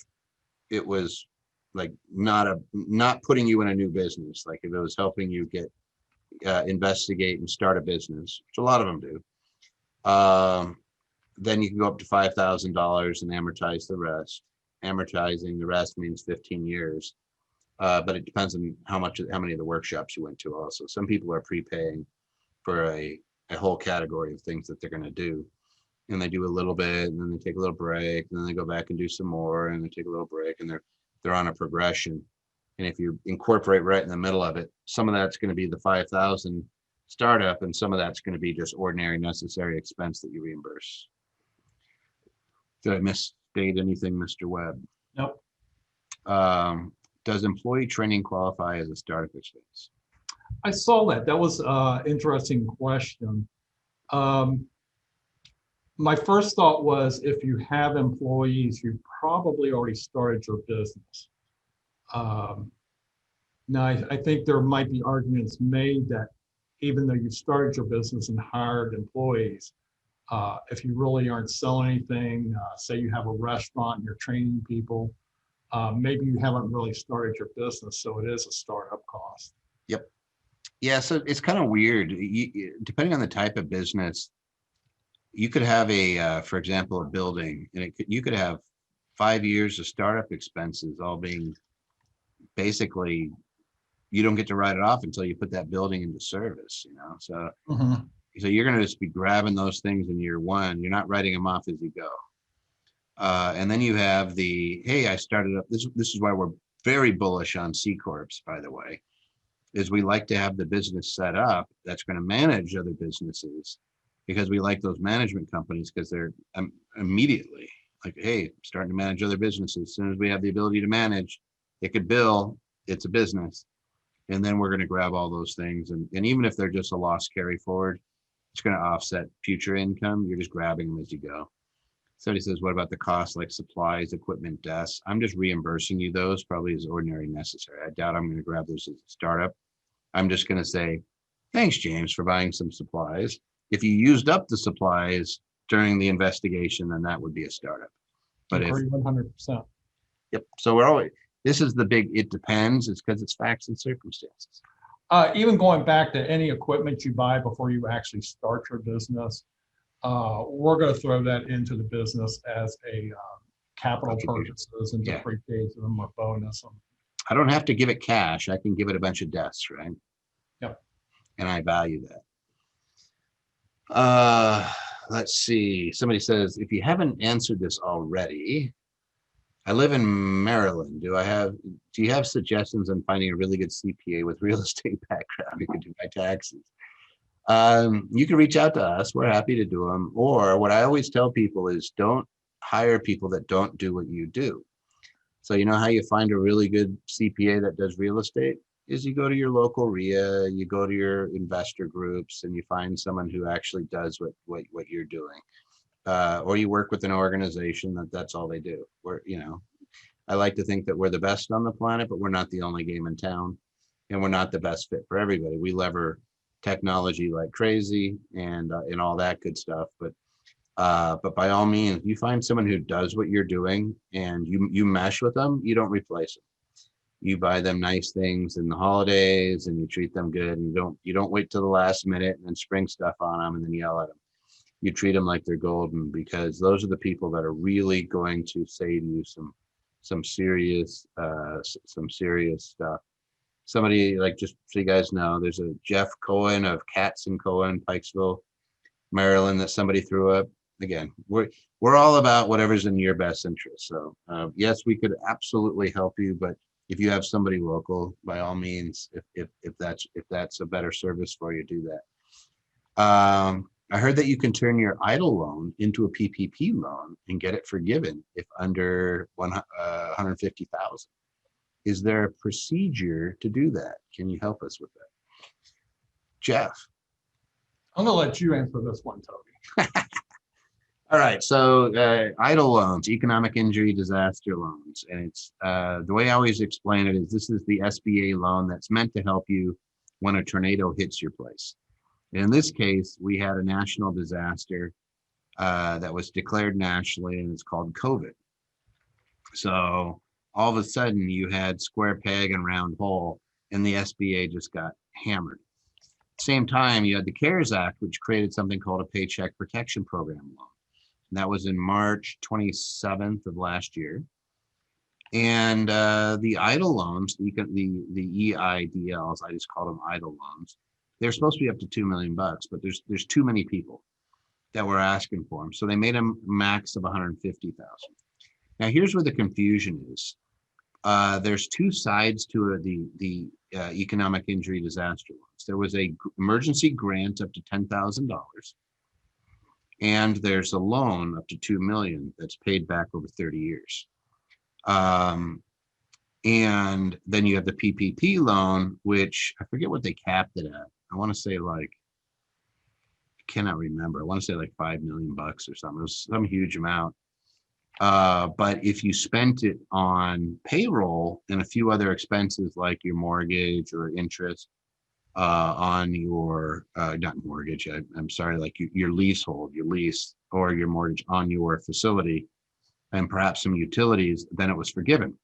it was like not putting you in a new business, like if it was helping you get investigate and start a business, which a lot of them do. Then you can go up to $5,000 and amortize the rest. Amortizing the rest means 15 years, but it depends on how many of the workshops you went to. Also, some people are prepaying for a whole category of things that they're going to do, and they do a little bit, and then they take a little break, and then they go back and do some more, and they take a little break, and they're on a progression. And if you incorporate right in the middle of it, some of that's going to be the 5,000 startup, and some of that's going to be just ordinary necessary expense that you reimburse. Did I misstate anything, Mr. Webb? Nope. Does employee training qualify as a startup expense? I saw that. That was an interesting question. My first thought was if you have employees, you probably already started your business. Now, I think there might be arguments made that even though you've started your business and hired employees, if you really aren't selling anything, say you have a restaurant and you're training people, maybe you haven't really started your business, so it is a startup cost. Yep. Yeah, so it's kind of weird. Depending on the type of business, you could have for example, a building, and you could have 5 years of startup expenses all being basically, you don't get to write it off until you put that building into service, So, so you're going to just be grabbing those things in year one. You're not writing them off as you go. And then you have hey, I started up. This is why we're very bullish on C Corps, by the way, is we like to have the business set up that's going to manage other businesses, because we like those management companies because they're immediately like, hey, starting to manage other businesses. As soon as we have the ability to manage, it could bill, it's a business. And then we're going to grab all those things. And even if they're just a loss carry forward, it's going to offset future income. You're just grabbing them as you go. Somebody says, what about the cost like supplies, equipment, desks? I'm just reimbursing you those probably as ordinary necessary. I doubt I'm going to grab those as a startup. I'm just going to say, thanks, James, for buying some supplies. If you used up the supplies during the investigation, then that would be a startup. But if 100%. Yep. So this is the big, it depends. It's because it's facts and circumstances. Even going back to any equipment you buy before you actually start your business, we're going to throw that into the business as a capital purchases and depreciate them or bonus them. I don't have to give it cash. I can give it a bunch of desks, right? Yep. And I value that. Let's see. Somebody says, if you haven't answered this already, I live in Maryland. Do you have suggestions on finding a really good CPA with real estate background who can do my taxes? You can reach out to us. We're happy to do them. Or what I always tell people is don't hire people that don't do what you do. So you know how you find a really good CPA that does real estate is you go to your local RIA, you go to your investor groups, and you find someone who actually does what you're doing. Or you work with an organization that's all they do. I like to think that we're the best on the planet, but we're not the only game in town, and we're not the best fit for everybody. We lever technology like crazy and all that good stuff. But by all means, you find someone who does what you're doing and you mesh with them, you don't replace them. You buy them nice things in the holidays and you treat them good. And you don't wait till the last minute and then spring stuff on them and then yell at them. You treat them like they're golden, because those are the people that are really going to say to you some serious stuff. Somebody, like, just so you guys know, there's a Jeff Cohen of Katz and Cohen, Pikesville, Maryland, that somebody threw up. Again, we're all about whatever's in your best interest. So yes, we could absolutely help you, but if you have somebody local, by all means, if that's a better service for you, do that. I heard that you can turn your EIDL loan into a PPP loan and get it forgiven if under 150,000. Is there a procedure to do that? Can you help us with that? Jeff. I'm gonna let you answer this one, Toby. All right, so EIDL loans, economic injury disaster loans, and it's the way I always explain it is this is the SBA loan that's meant to help you when a tornado hits your place. In this case, we had a national disaster that was declared nationally, and it's called COVID. So all of a sudden you had square peg and round hole, and the SBA just got hammered. Same time, you had the CARES Act, which created something called a Paycheck Protection Program loan. And that was in March 27th of last year. And the EIDL loans, the EIDLs, I just call them EIDL loans, they're supposed to be up to $2 million, but there's too many people that were asking for them. So they made them max of 150,000. Now here's where the confusion is. There's two sides to the economic injury disaster loans. There was a emergency grant up to $10,000, and there's a loan up to $2 million that's paid back over 30 years. And then you have the PPP loan, which I forget what they capped it at. I want to say I cannot remember. I want to say like $5 million or something. It was some huge amount. But if you spent it on payroll and a few other expenses like your mortgage or interest on your, not mortgage, I'm sorry, like your leasehold, your lease or your mortgage on your facility and perhaps some utilities, then it was forgiven.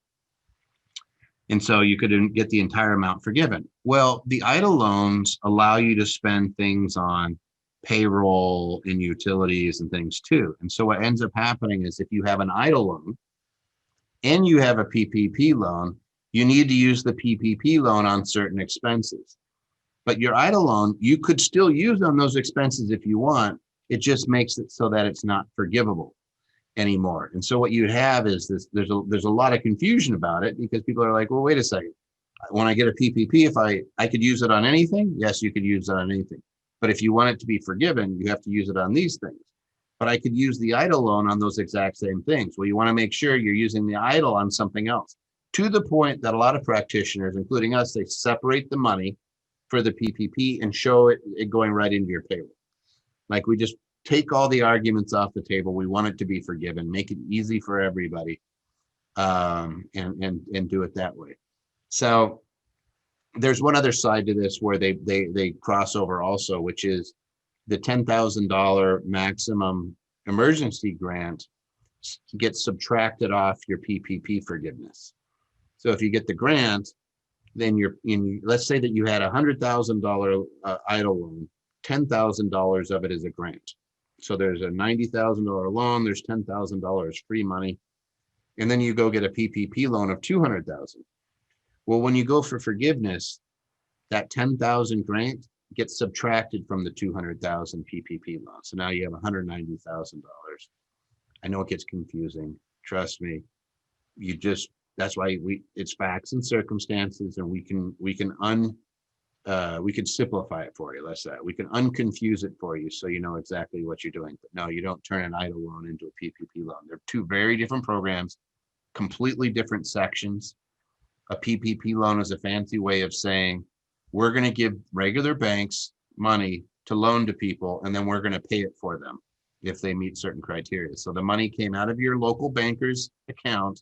And so you could get the entire amount forgiven. Well, the EIDL loans allow you to spend things on payroll and utilities and things too. And so what ends up happening is if you have an EIDL loan and you have a PPP loan, you need to use the PPP loan on certain expenses. But your EIDL loan, you could still use on those expenses if you want. It just makes it so that it's not forgivable anymore. And so what you have is this, there's a lot of confusion about it because people are like, well, wait a second. When I get a PPP, if I could use it on anything, yes, you could use it on anything. But if you want it to be forgiven, you have to use it on these things. But I could use the EIDL loan on those exact same things. Well, you want to make sure you're using the EIDL on something else, to the point that a lot of practitioners, including us, they separate the money for the PPP and show it going right into your payroll. Like we just take all the arguments off the table. We want it to be forgiven, make it easy for everybody, and do it that way. So there's one other side to this where they cross over also, which is the $10,000 maximum emergency grant gets subtracted off your PPP forgiveness. So if you get the grant, then let's say that you had $100,000 EIDL loan, $10,000 of it is a grant. So there's a $90,000 loan, there's $10,000 free money, and then you go get a PPP loan of $200,000. Well, when you go for forgiveness, that $10,000 grant gets subtracted from the $200,000 PPP loan. So now you have $190,000. I know it gets confusing. Trust me. That's why it's facts and circumstances, and we can simplify it for you. Let's say we can unconfuse it for you so you know exactly what you're doing. But no, you don't turn an EIDL loan into a PPP loan. They're two very different programs, completely different sections. A PPP loan is a fancy way of saying we're going to give regular banks money to loan to people, and then we're going to pay it for them if they meet certain criteria. So the money came out of your local banker's account,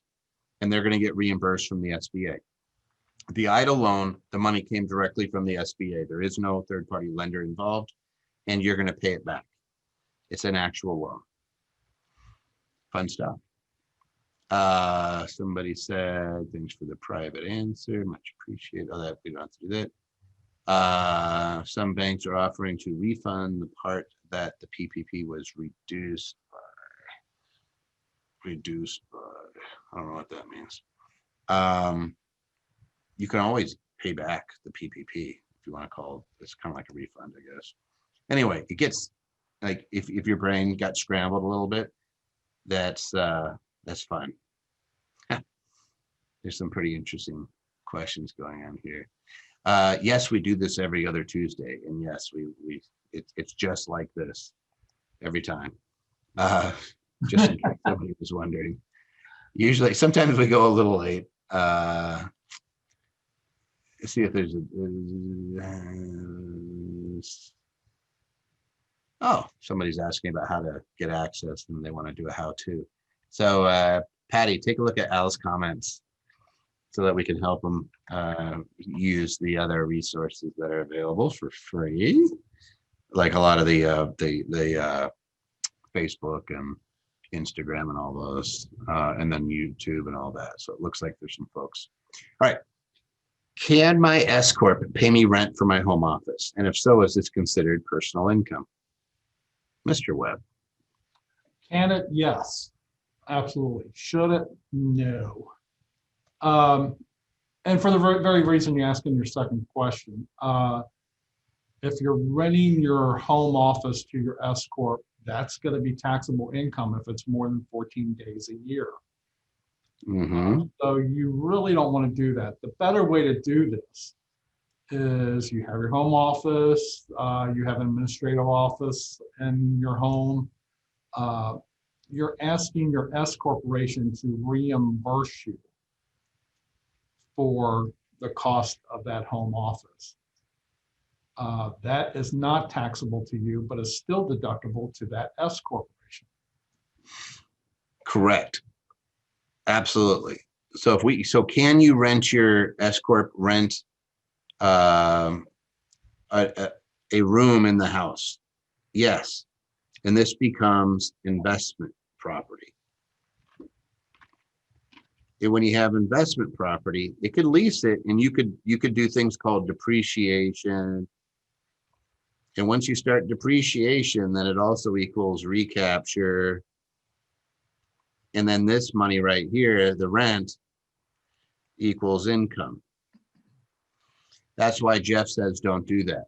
and they're going to get reimbursed from the SBA. The EIDL loan, the money came directly from the SBA. There is no third-party lender involved, and you're going to pay it back. It's an actual loan. Fun stuff. Somebody said, thanks for the private answer, much appreciated. Oh, that we don't have to do that. Some banks are offering to refund the part that the PPP was reduced by. I don't know what that means. You can always pay back the PPP if you want to call it. It's kind of like a refund, I guess. Anyway, it gets like if your brain got scrambled a little bit, that's fun. There's some pretty interesting questions going on here. Yes, we do this every other Tuesday, and yes, it's just like this every time. Just in case somebody was wondering. Usually, sometimes we go a little late. Let's see if there's oh, somebody's asking about how to get access and they want to do a how-to. So Patty, take a look at Al's comments so that we can help them use the other resources that are available for free, like a lot of the Facebook and Instagram and all those, and then YouTube and all that. So it looks like there's some folks. All right. Can my S Corp pay me rent for my home office? And if so, is this considered personal income? Mr. Webb. Can it? Yes, absolutely. Should it? No. And for the very reason you asked in your second question, if you're renting your home office to your S Corp, that's going to be taxable income if it's more than 14 days a year. So you really don't want to do that. The better way to do this is you have your home office, you have an administrative office in your home. You're asking your S corporation to reimburse you for the cost of that home office. That is not taxable to you, but is still deductible to that S corporation. Correct. Absolutely. So can you rent your S Corp rent a room in the house? Yes. And this becomes investment property. And when you have investment property, it could lease it and you could do things called depreciation. And once you start depreciation, then it also equals recapture. And then this money right here, the rent, equals income. That's why Jeff says don't do that.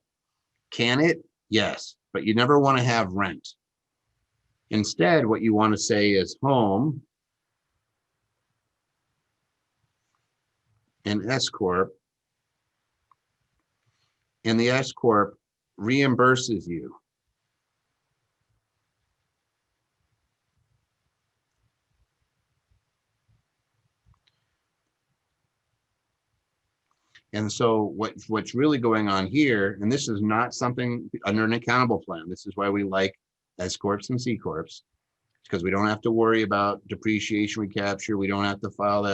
Can it? Yes, but you never want to have rent. Instead, what you want to say is home and S Corp, and the S Corp reimburses you. And so what's really going on here, and this is not something under an accountable plan. This is why we like S Corps and C Corps, because we don't have to worry about depreciation recapture. We don't have to file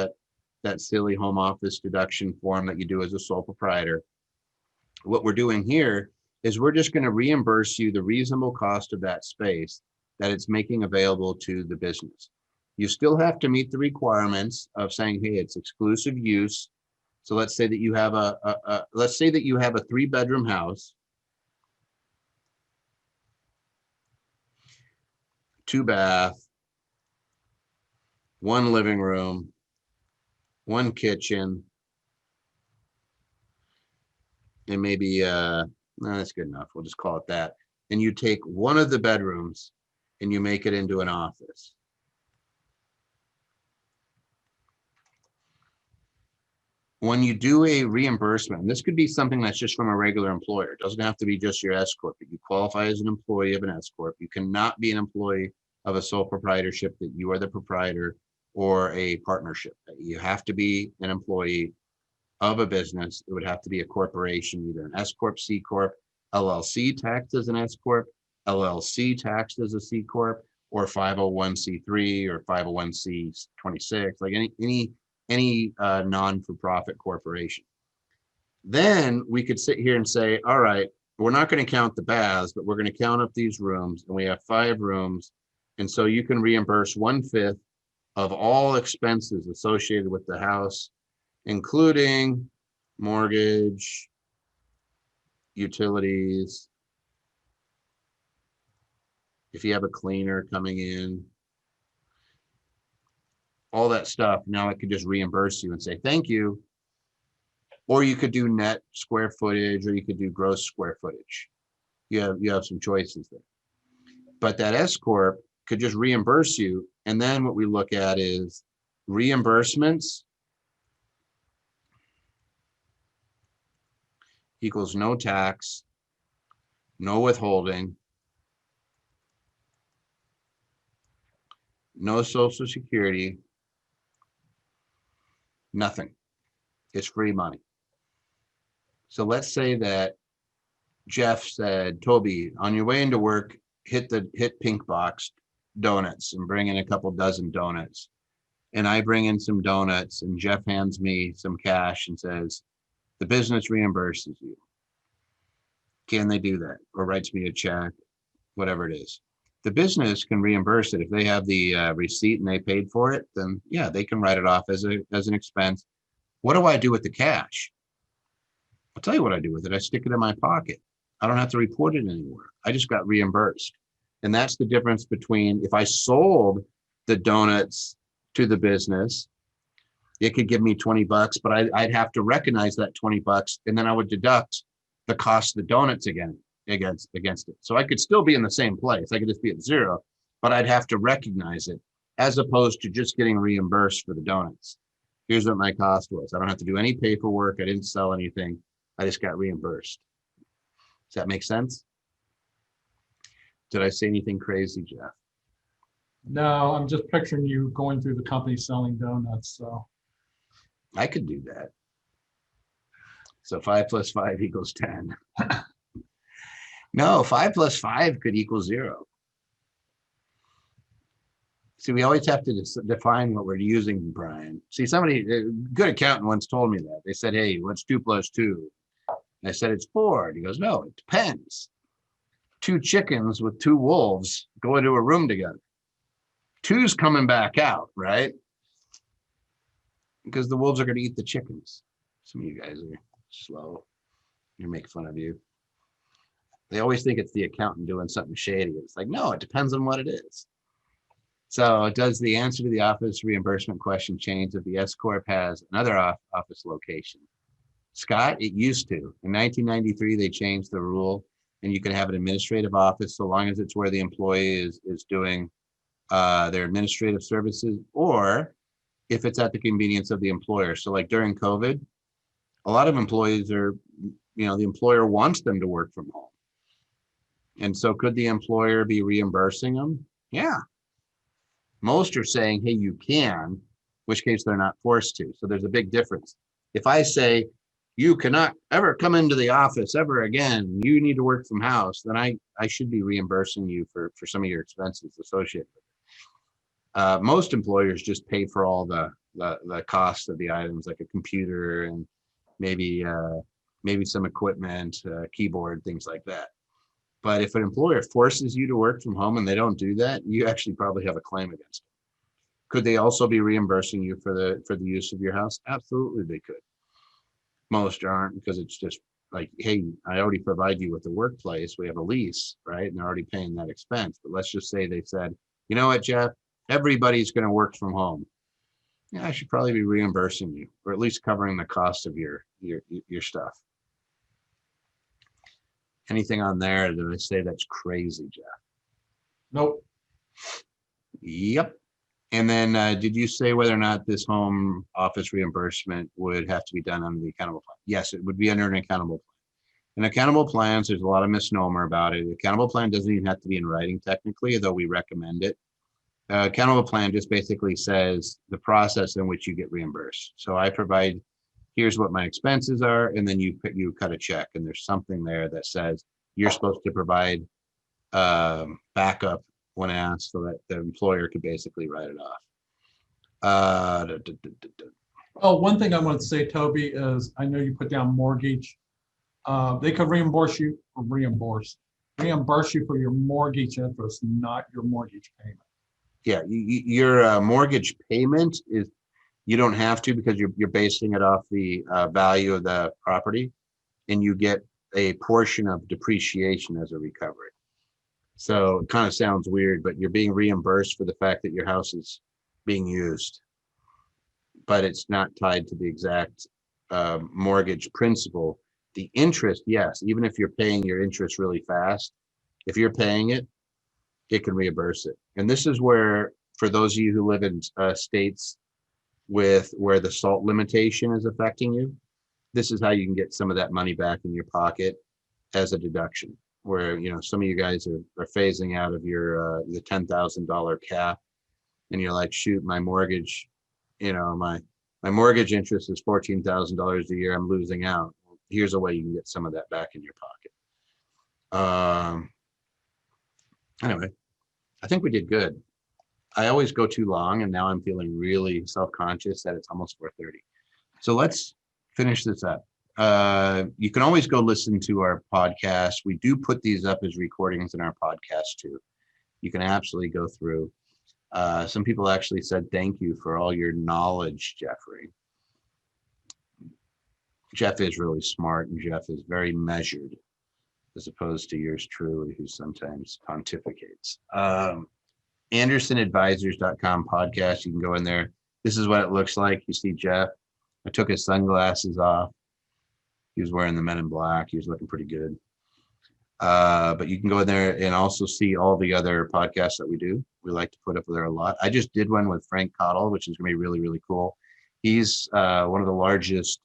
that silly home office deduction form that you do as a sole proprietor. What we're doing here is we're just going to reimburse you the reasonable cost of that space that it's making available to the business. You still have to meet the requirements of saying, hey, it's exclusive use. So let's say that you have a 3-bedroom house, 2 bath, 1 living room, 1 kitchen, and maybe no, that's good enough. We'll just call it that. And you take one of the bedrooms and you make it into an office. When you do a reimbursement, and this could be something that's just from a regular employer. It doesn't have to be just your S Corp. If you qualify as an employee of an S Corp, you cannot be an employee of a sole proprietorship that you are the proprietor or a partnership. You have to be an employee of a business. It would have to be a corporation, either an S Corp, C Corp, LLC taxed as an S Corp, LLC taxed as a C Corp, or 501c3 or 501c26, like any non-for-profit corporation. Then we could sit here and say, all right, we're not going to count the baths, but we're going to count up these rooms, and we have 5 rooms. And so you can reimburse 1/5 of all expenses associated with the house, including mortgage, utilities, if you have a cleaner coming in, all that stuff. Now it could just reimburse you and say, thank you. Or you could do net square footage, or you could do gross square footage. You have some choices there. But that S Corp could just reimburse you. And then what we look at is reimbursements equals no tax, no withholding, no social security, nothing. It's free money. So let's say that Jeff said, Toby, on your way into work, hit Pink Box donuts and bring in a couple dozen donuts. And I bring in some donuts and Jeff hands me some cash and says, the business reimburses you. Can they do that? Or writes me a check, whatever it is. The business can reimburse it. If they have the receipt and they paid for it, then yeah, they can write it off as an expense. What do I do with the cash? I'll tell you what I do with it. I stick it in my pocket. I don't have to report it anymore. I just got reimbursed. And that's the difference between if I sold the donuts to the business, it could give me 20 bucks, but I'd have to recognize that 20 bucks and then I would deduct the cost of the donuts against it. So I could still be in the same place. I could just be at zero, but I'd have to recognize it as opposed to just getting reimbursed for the donuts. Here's what my cost was. I don't have to do any paperwork. I didn't sell anything. I just got reimbursed. Does that make sense? Did I say anything crazy, Jeff? No, I'm just picturing you going through the company selling donuts, so. I could do that. So 5 plus 5 equals 10. No, 5 plus 5 could equal 0. See, we always have to define what we're using, Brian. See, somebody, a good accountant once told me that. They said, hey, what's 2 plus 2? And I said, it's 4. And he goes, no, it depends. 2 chickens with 2 wolves go into a room together. 2's coming back out, right? Because the wolves are going to eat the chickens. Some of you guys are slow. You make fun of you. They always think it's the accountant doing something shady. It's like, no, it depends on what it is. So does the answer to the office reimbursement question change if the S Corp has another office location? Scott, it used to. In 1993, they changed the rule and you can have an administrative office so long as it's where the employee is doing their administrative services, or if it's at the convenience of the employer. So like during COVID, a lot of employees are, the employer wants them to work from home. And so could the employer be reimbursing them? Yeah. Most are saying, hey, you can, which case they're not forced to. So there's a big difference. If I say, you cannot ever come into the office ever again, you need to work from house, then I should be reimbursing you for some of your expenses associated with it. Most employers just pay for all the cost of the items, like a computer and maybe some equipment, keyboard, things like that. But if an employer forces you to work from home and they don't do that, you actually probably have a claim against them. Could they also be reimbursing you for the use of your house? Absolutely, they could. Most aren't, because it's just like, hey, I already provide you with the workplace. We have a lease, right? And they're already paying that expense. But let's just say they said, you know what, Jeff, everybody's going to work from home. Yeah, I should probably be reimbursing you, or at least covering the cost of your stuff. Anything on there that I say that's crazy, Jeff? Nope. Yep. And then did you say whether or not this home office reimbursement would have to be done under the accountable plan? Yes, it would be under an accountable plan. In accountable plans, there's a lot of misnomer about it. The accountable plan doesn't even have to be in writing technically, though we recommend it. Accountable plan just basically says the process in which you get reimbursed. So I provide, here's what my expenses are, and then you cut a check, and there's something there that says you're supposed to provide backup when asked, so that the employer could basically write it off. Oh, one thing I want to say, Toby, is I know you put down mortgage. They could reimburse you for your mortgage interest, not your mortgage payment. Yeah, your mortgage payment is, you don't have to because you're basing it off the value of the property, and you get a portion of depreciation as a recovery. So it kind of sounds weird, but you're being reimbursed for the fact that your house is being used, but it's not tied to the exact mortgage principal. The interest, yes, even if you're paying your interest really fast, if you're paying it, it can reimburse it. And this is where, for those of you who live in states with where the SALT limitation is affecting you, this is how you can get some of that money back in your pocket as a deduction. Where, you know, some of you guys are phasing out of your the $10,000 cap, and you're like, shoot, my mortgage, you know, my mortgage interest is $14,000 a year. I'm losing out. Here's a way you can get some of that back in your pocket. Anyway, I think we did good. I always go too long, and now I'm feeling really self-conscious that it's almost 4:30. So let's finish this up. You can always go listen to our podcast. We do put these up as recordings in our podcast too. You can absolutely go through. Some people actually said thank you for all your knowledge, Jeffrey. Jeff is really smart, and Jeff is very measured, as opposed to yours truly, who sometimes pontificates. AndersonAdvisors.com podcast. You can go in there. This is what it looks like. You see Jeff. I took his sunglasses off. He was wearing the Men in Black. He was looking pretty good. But you can go in there and also see all the other podcasts that we do. We like to put up there a lot. I just did one with Frank Cottle, which is going to be really, really cool. He's one of the largest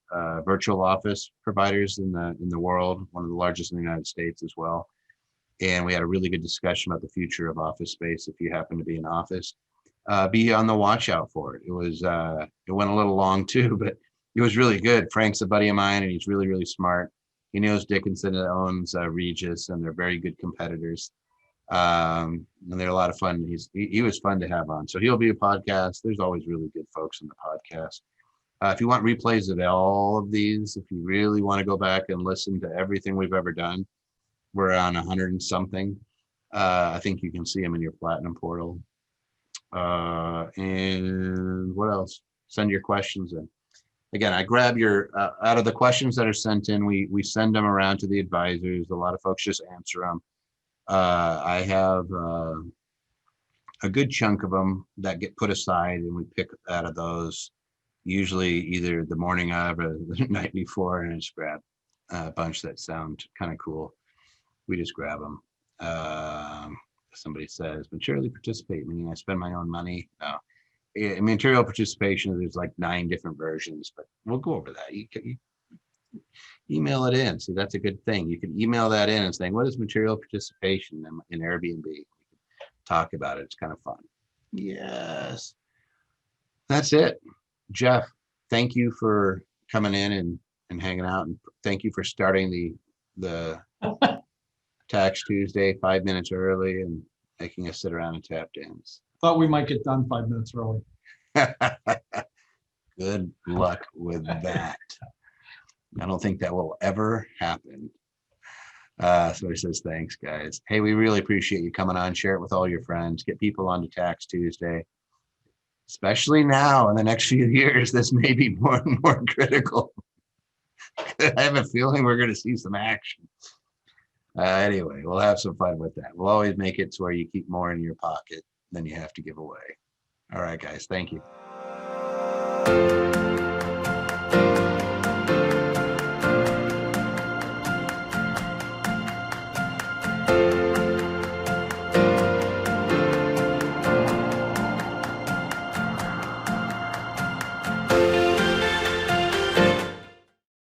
virtual office providers in the world, one of the largest in the United States as well. And we had a really good discussion about the future of office space. If you happen to be in office, be on the watch out for it. It went a little long too, but it was really good. Frank's a buddy of mine, and he's really, really smart. He knows Dickinson that owns Regis, and they're very good competitors. And they're a lot of fun. He was fun to have on. So he'll be a podcast. There's always really good folks in the podcast. If you want replays of all of these, if you really want to go back and listen to everything we've ever done, we're on 100 and something. I think you can see them in your Platinum portal. And what else? Send your questions in. Again, I grab your, out of the questions that are sent in, we send them around to the advisors. A lot of folks just answer them. I have a good chunk of them that get put aside, and we pick out of those, usually either the morning of or the night before, and I just grab a bunch that sound kind of cool. We just grab them. Somebody says, materially participate, meaning I spend my own money. No. Material participation, there's like 9 different versions, but we'll go over that. You can email it in. See, that's a good thing. You can email that in and saying, what is material participation in Airbnb? We can talk about it. It's kind of fun. Yes. That's it. Jeff, thank you for coming in and hanging out. And thank you for starting the Tax Tuesday 5 minutes early and making us sit around and tap dance. Thought we might get done 5 minutes early. Good luck with that. I don't think that will ever happen. So he says, thanks, guys. Hey, we really appreciate you coming on. Share it with all your friends. Get people onto Tax Tuesday. Especially now in the next few years, this may be more and more critical. I have a feeling we're going to see some action. Anyway, we'll have some fun with that. We'll always make it to where you keep more in your pocket than you have to give away. All right, guys. Thank you.